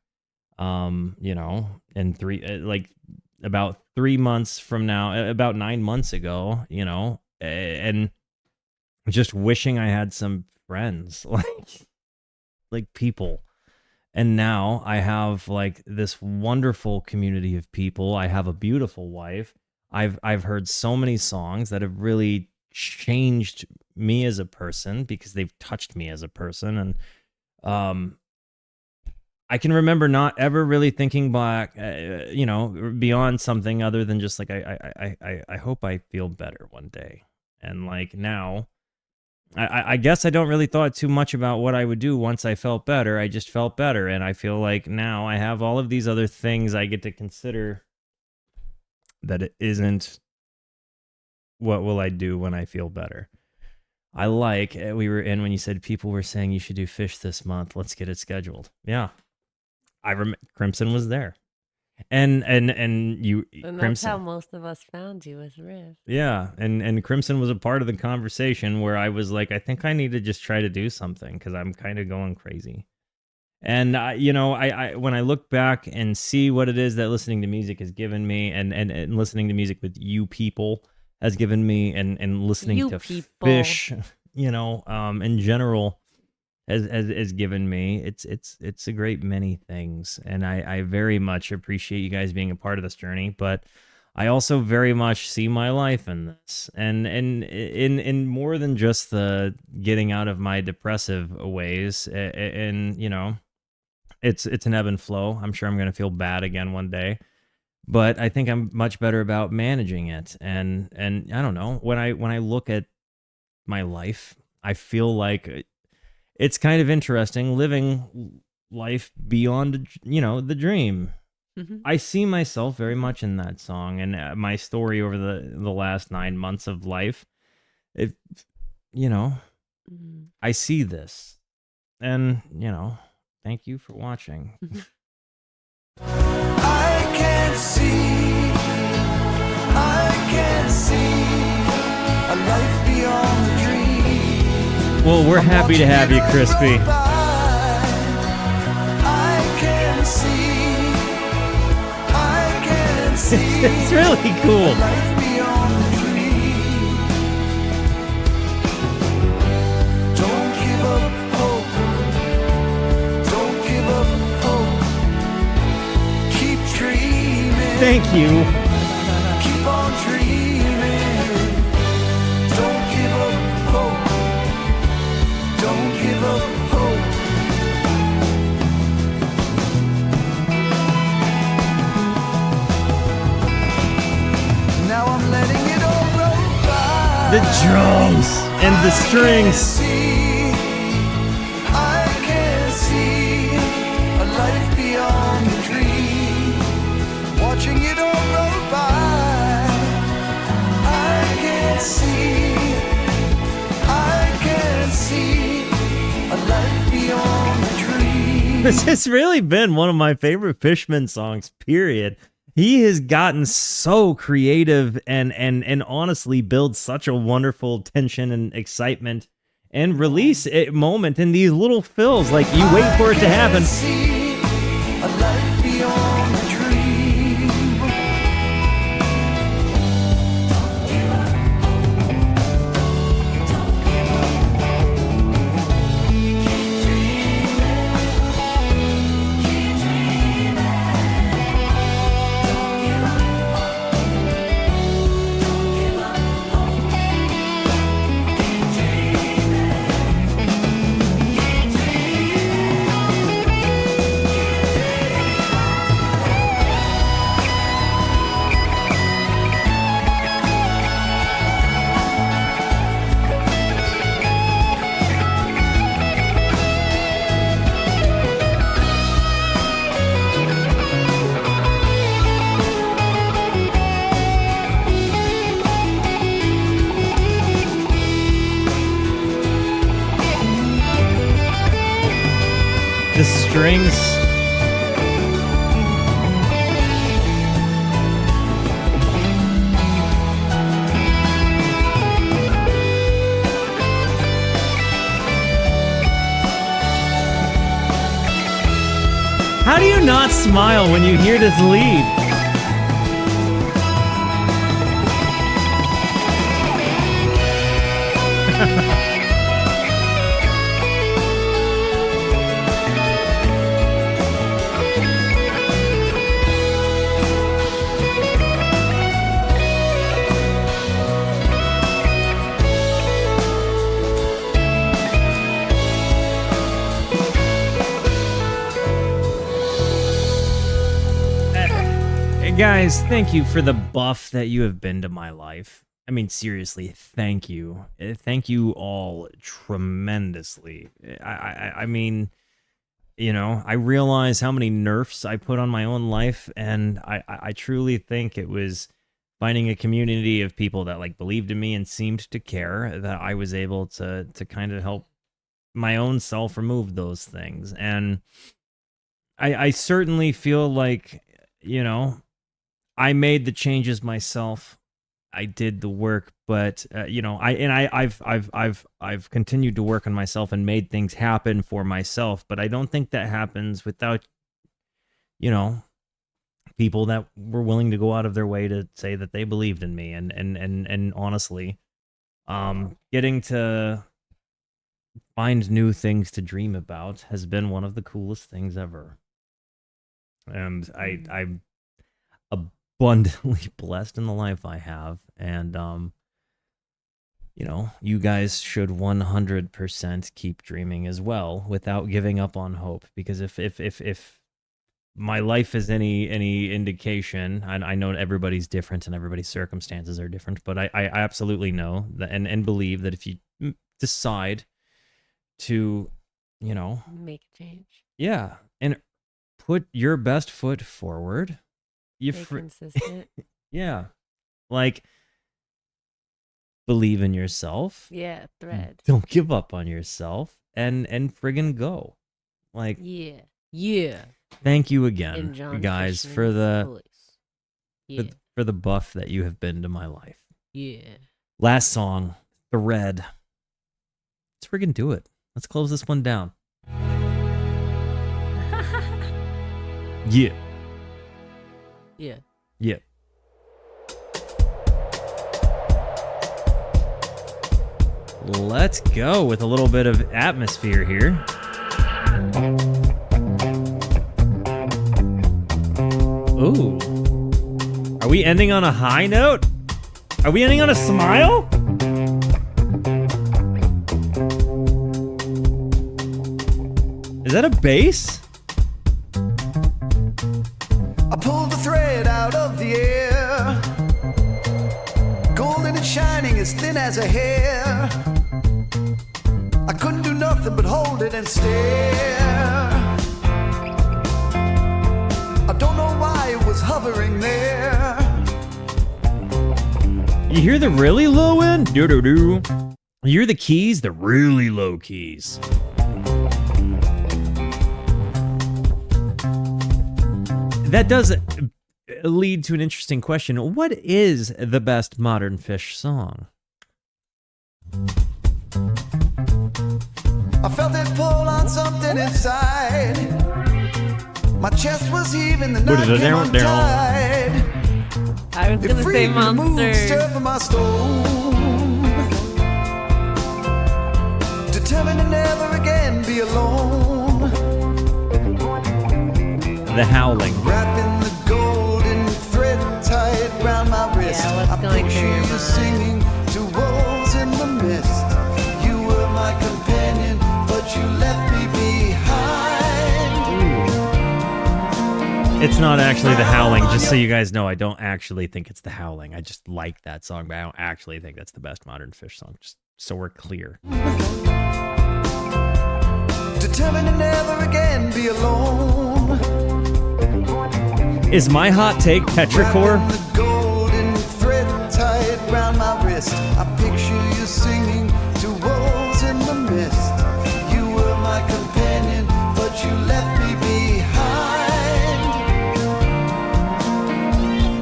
in about 3 months from now, about 9 months ago, and just wishing I had some friends, like people. And now I have like this wonderful community of people. I have a beautiful wife. I've heard so many songs that have really changed me as a person because they've touched me as a person. And I can remember not ever really thinking back, beyond something other than just like I hope I feel better one day. And like now, I guess I don't really thought too much about what I would do once I felt better. I just felt better, and I feel like now I have all of these other things I get to consider. That it isn't what will I do when I feel better. We were in when you said people were saying you should do Phish this month. Let's get it scheduled. Yeah. Crimson was there, and you, And that's Crimson. how most of us found you, with Riff. Yeah, and Crimson was a part of the conversation where I was like, I think I need to just try to do something because I'm kind of going crazy. And I when I look back and see what it is that listening to music has given me, and listening to music with you people has given me, and listening You to people. Phish, in general, has given me, it's a great many things, and I very much appreciate you guys being a part of this journey. But I also very much see my life in this, and in more than just the getting out of my depressive ways. And it's an ebb and flow. I'm sure I'm gonna feel bad again one day, but I think I'm much better about managing it. And I don't know, when I look at my life, I feel like it's kind of interesting living life beyond the dream. Mhm. I see myself very much in that song, and my story over the last 9 months of life. It, you know, Mhm. I see this, and thank you for watching. I can't see a life beyond the dream. Well, we're happy to have you, Crispy. I can see It's really cool. life beyond the dream. Don't give up hope. Don't give up hope. Keep dreaming. Thank you. Keep on dreaming. Don't give up hope. Don't give up hope. Now I'm letting it all roll by. The drums and the strings. I can see a life beyond the dream. Watching it all roll by. I can see a life beyond the dream. This has really been one of my favorite Fishman songs, period. He has gotten so creative and honestly builds such a wonderful tension and excitement and release moment in these little fills. Like, you wait for it to happen. See a life beyond the dream. The strings. How do you not smile when you hear this lead? Guys, thank you for the buff that you have been to my life. I mean, seriously, thank you. Thank you all tremendously. I mean, I realize how many nerfs I put on my own life, and I truly think it was finding a community of people that like believed in me and seemed to care that I was able to kind of help my own self remove those things. And I certainly feel like, I made the changes myself. I did the work, but I've continued to work on myself and made things happen for myself. But I don't think that happens without, people that were willing to go out of their way to say that they believed in me. And honestly, getting to find new things to dream about has been one of the coolest things ever. And I'm a abundantly blessed in the life I have, and you guys should 100% keep dreaming as well without giving up on hope. Because if my life is any indication, I know everybody's different and everybody's circumstances are different, but I absolutely know that and believe that if you decide to, Make a change. yeah, and put your best foot forward, Stay consistent. yeah, like believe in yourself. Yeah, thread. Don't give up on yourself and friggin' go. Like, Yeah. Yeah. thank you In again, John guys, for Fishman's the voice. Yeah. for the buff that you have been to my life. Yeah. Last song, Thread. Let's friggin' do it. Let's close this one down. Yeah. Yeah. Yeah. Let's go with a little bit of atmosphere here. Ooh. Are we ending on a high note? Are we ending on a smile? Is that a bass? I pulled the thread out of the air, golden and shining, as thin as a hair. I couldn't do nothing but hold it and stare. I don't know why it was hovering there. You hear the really low end? Do-do-do. You hear the keys? The really low keys. That does lead to an interesting question. What is the best modern Phish song? I felt it pull on something inside. My chest was heaving, the night came untied. I was It gonna say freed me to move, monsters. stir for my stone. Determined to never again be alone. The Howling. Wrapping the golden thread tied round my wrist. Yeah, what's I going picture through your you mind? singing to wolves in the mist. You were my companion, but you left me behind. It's not actually The Howling, just so you guys know. I don't actually think it's The Howling. I just like that song, but I don't actually think that's the best modern Phish song, just so we're clear. Determined to never again be alone. Is my hot take Petrichor? Wrapping the golden thread tied round my wrist. I picture you singing to wolves in the mist. You were my companion, but you left me behind.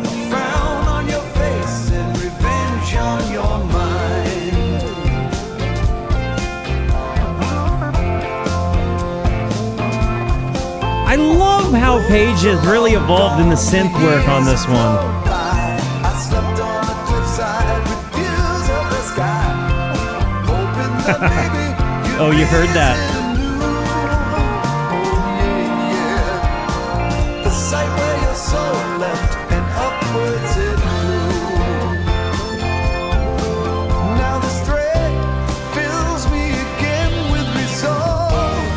A frown on your face and revenge on your mind. I love how Page has really evolved in the synth work on this one. I slept on a cliffside with views of the sky, hoping that maybe you'd Oh, you heard that. visit anew. Oh, yeah. The sight where your soul left and upwards it flew. Now this thread fills me again with resolve.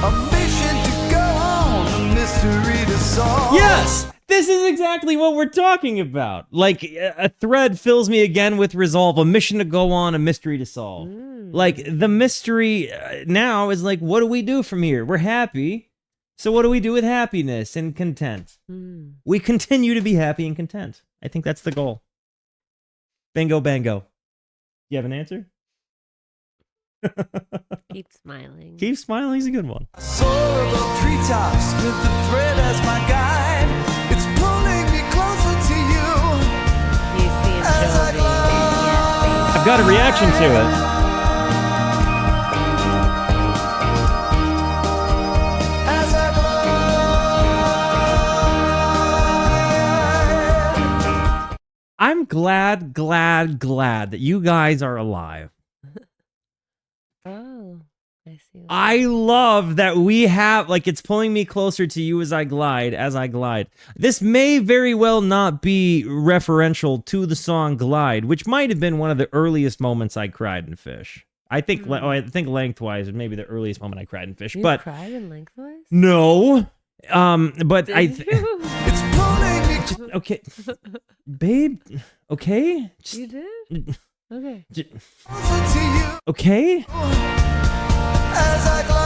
A mission to go on, a mystery to solve. Yes! This is exactly what we're talking about. Like, a thread fills me again with resolve, a mission to go on, a mystery to solve. Like, the mystery now is like, what do we do from here? We're happy. So what do we do with happiness and content? We continue to be happy and content. I think that's the goal. Bingo, bango. You have an answer? Keep smiling. Keep smiling is a good one. Soar above treetops with the thread as my guide. It's pulling me closer to you You see him as I Jovi. glide. I've got a reaction to it. As I glide. I'm glad that you guys are alive. Oh, I see. I love that we have, like, it's pulling me closer to you as I glide. This may very well not be referential to the song Glide, which might have been one of the earliest moments I cried in Phish. I think lengthwise, maybe the earliest moment I cried in Phish, You but cried in Lengthwise? no. But Did you? It's pulling me okay, babe, okay, You did? Okay. closer to you okay. as I glide.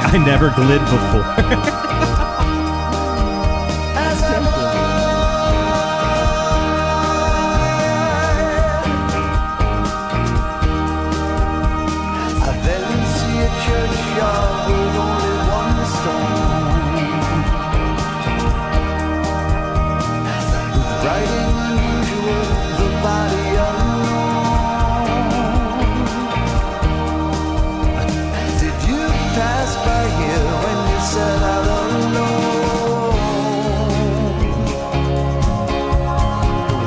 I never glid before. As I glide. I then see a churchyard with only one stone. With writing unusual, the body unknown. Did you pass by here when you set out alone?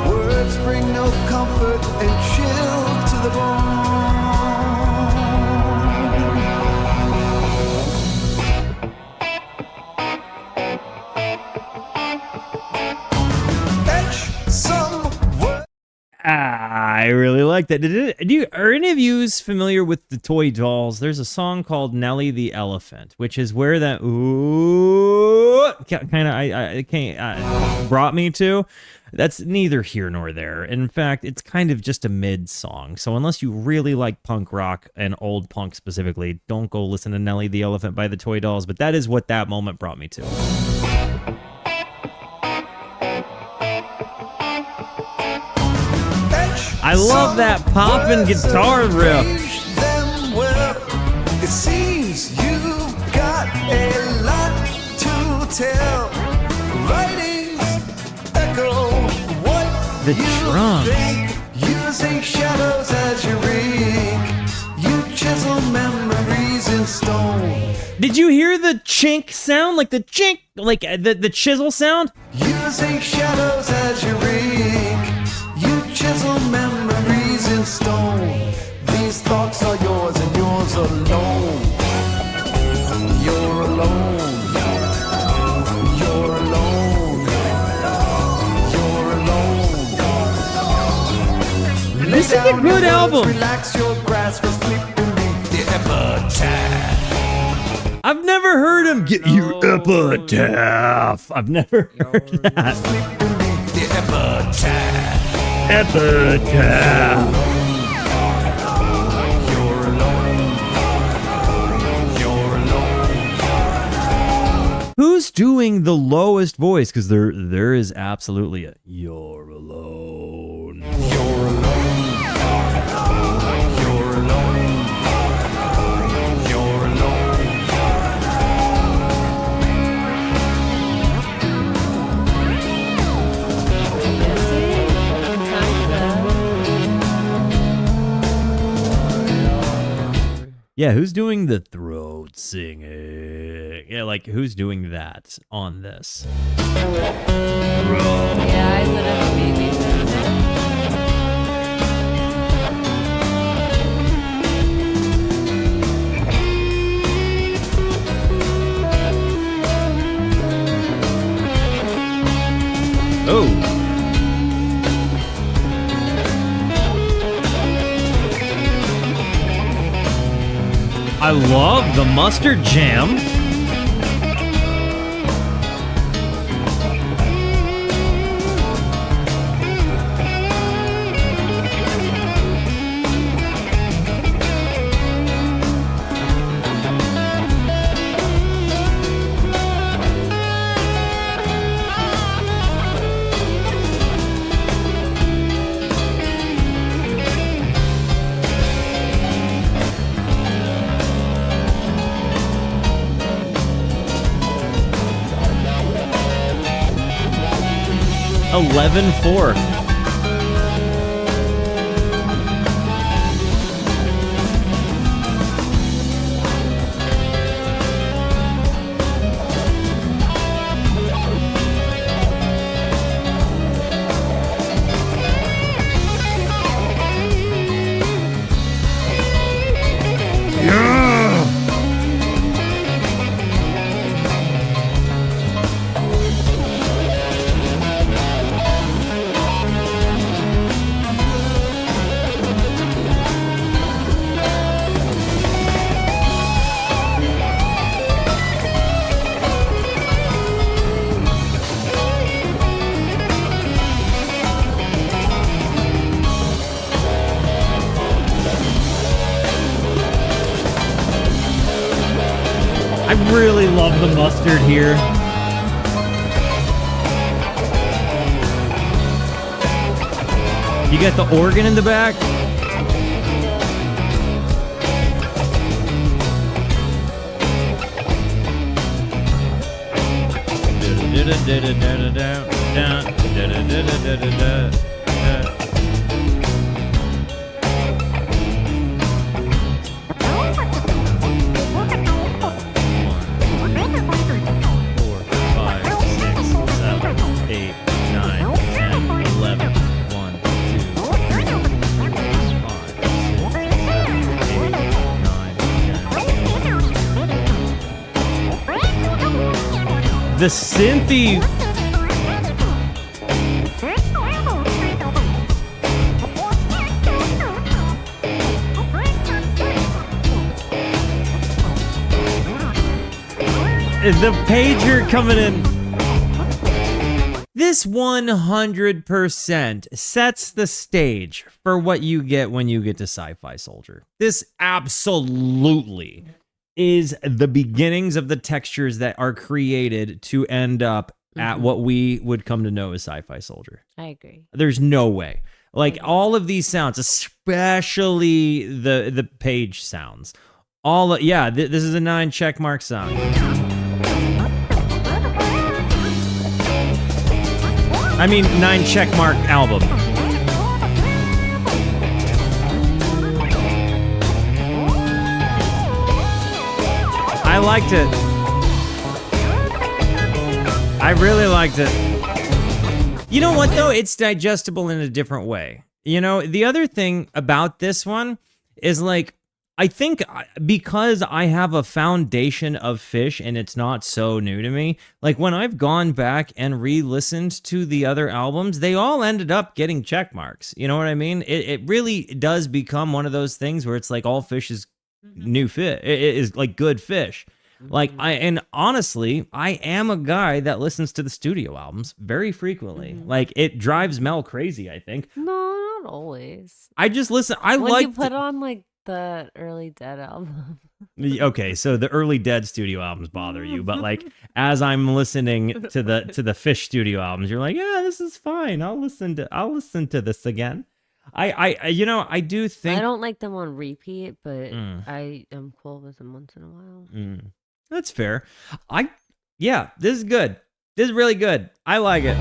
The words bring no comfort and chill to the bone. Etch some words. I really like that. Are any of yous familiar with the toy dolls? There's a song called Nelly the Elephant, which is where that kind of I can't brought me to. That's neither here nor there. In fact, it's kind of just a mid song. So unless you really like punk rock and old punk specifically, don't go listen to Nelly the Elephant by the Toy Dolls. But that is what that moment brought me to. I love that poppin' guitar riff. Them well. It seems you've got a lot to tell. Writings echo what The you drums. think. Using shadows as your ink. You chisel memories in stone. Did you hear the chink sound? Like the chink, like the chisel sound? Using shadows as your ink. You chisel memories in stone. These thoughts are yours and yours alone. You're alone. You're alone. You're alone. This is a good album. Relax your grasp and sleep beneath the epitaph. I've never heard him get you epitaph. I've never heard that. Sleep beneath the epitaph. Epitaph. You're alone. You're alone. Who's doing the lowest voice? Because there is absolutely a you're alone. You're alone. You're alone. You're alone. Yeah, who's doing the throat singing? Yeah, like who's doing that on this? Yeah, I said it's baby sister. Oh. I love the mustard jam. (11-4). I really love the mustard here. You got the organ in the back. The synthy. The pager coming in. This 100% sets the stage for what you get when you get to Sci-Fi Soldier. This absolutely is the beginnings of the textures that are created to end up at what we would come to know as Sci-Fi Soldier. I agree. There's no way. Like all of these sounds, especially the page sounds. This is a 9 checkmark sound. I mean 9 checkmark album. I liked it. I really liked it. You know what, though? It's digestible in a different way. You know, the other thing about this one is, like, I think because I have a foundation of Phish and it's not so new to me, like, when I've gone back and re-listened to the other albums, they all ended up getting check marks. You know what I mean? It really does become one of those things where it's like all Phish is new Phish. It is like good Phish. Like, and honestly, I am a guy that listens to the studio albums very frequently. Like, it drives Mel crazy, I think. No, not always. I just listen. When you put on like the early Dead album. Okay, so the early Dead studio albums bother you, but like as I'm listening to the Phish studio albums, you're like, yeah, this is fine. I'll listen to this again. I do think I don't like them on repeat, but I am cool with them once in a while. That's fair. This is good. This is really good. I like it.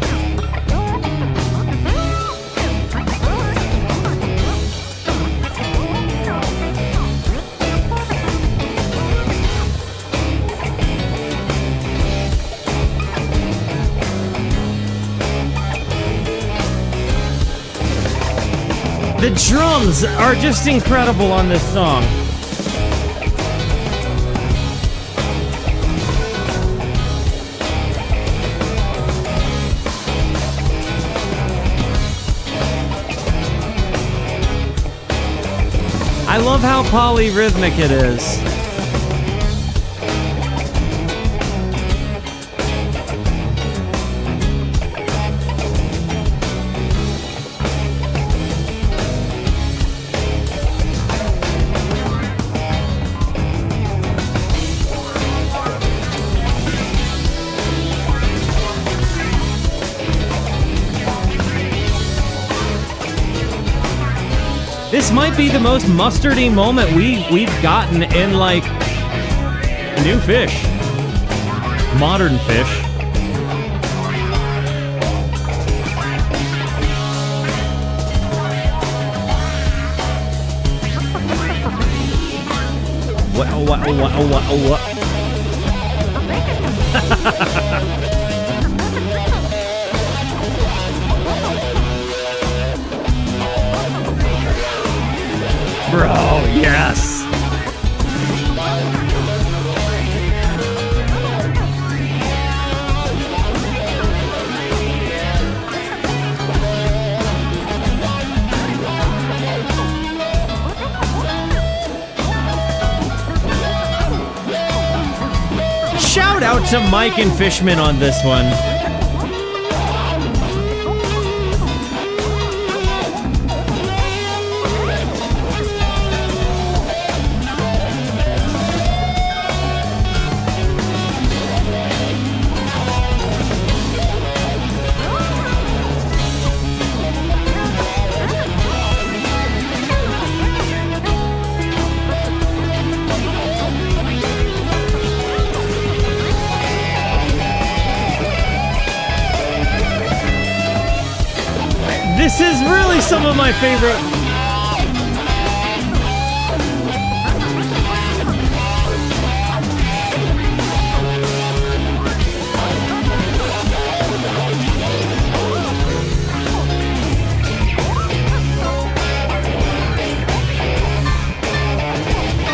The drums are just incredible on this song. I love how polyrhythmic it is. This might be the most mustardy moment we've gotten in, like, new Phish. Modern Phish. What? Bro, yes. Shout out to Mike and Fishman on this one. This is really some of my favorite.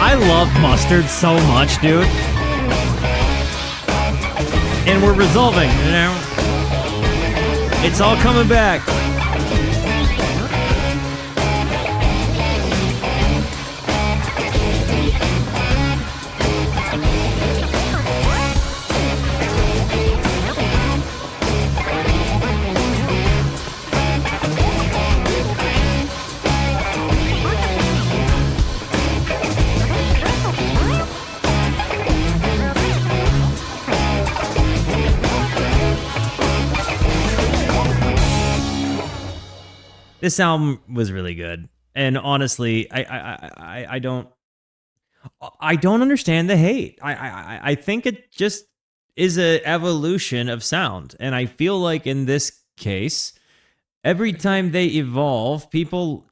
I love Mustard so much, dude. And we're resolving, you know? It's all coming back. This album was really good, and honestly, I don't understand the hate. I think it just is an evolution of sound, and I feel like in this case, every time they evolve, people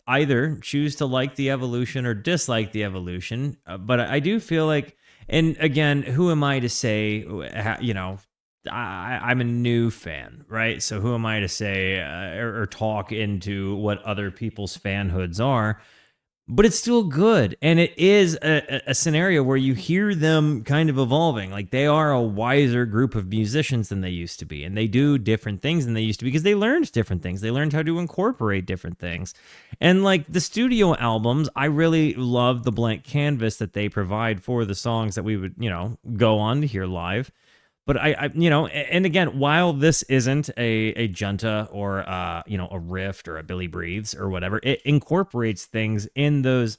either choose to like the evolution or dislike the evolution. But I do feel like, and again, who am I to say? You know, I'm a new fan, right? So who am I to say or talk into what other people's fanhoods are? But it's still good, and it is a scenario where you hear them kind of evolving. Like, they are a wiser group of musicians than they used to be, and they do different things than they used to because they learned different things. They learned how to incorporate different things. And like the studio albums, I really love the blank canvas that they provide for the songs that we would, you know, go on to hear live. But I, you know, and again, while this isn't a Junta or you know, a Rift or a Billy Breathes or whatever, it incorporates things in those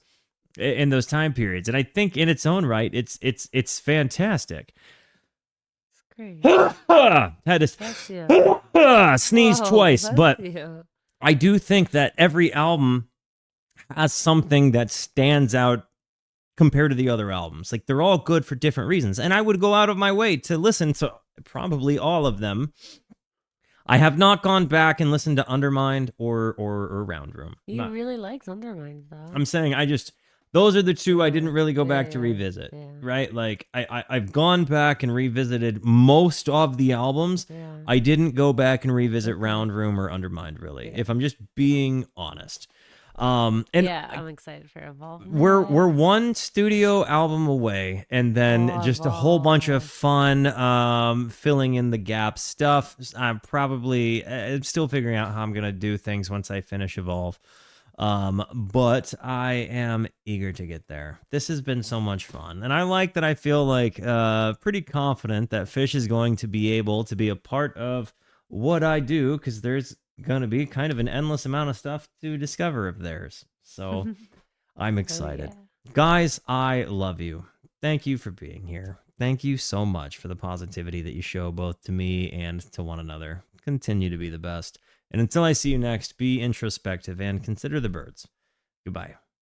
time periods, and I think in its own right, it's fantastic. It's great. Had to Bless you. sneeze Whoa, twice, bless but you. I do think that every album has something that stands out compared to the other albums. Like, they're all good for different reasons, and I would go out of my way to listen to probably all of them. I have not gone back and listened to Undermined or Round Room. You really liked Undermined, though. I'm saying those are the two I didn't really go back to Yeah, revisit, yeah. right? Like, I've gone back and revisited most of the albums. Yeah. I didn't go back and revisit Round Room or Undermined, really, if I'm just being honest. And yeah, I'm excited for Evolve. we're one studio album away, and then just a whole bunch of fun filling in the gaps stuff. I'm probably still figuring out how I'm gonna do things once I finish Evolve, but I am eager to get there. This has been so much fun, and I like that. I feel like pretty confident that Phish is going to be able to be a part of what I do, because there's gonna be kind of an endless amount of stuff to discover of theirs. So I'm excited. Guys, I love you. Thank you for being here. Thank you so much for the positivity that you show both to me and to one another. Continue to be the best. And until I see you next, be introspective and consider the birds. Goodbye.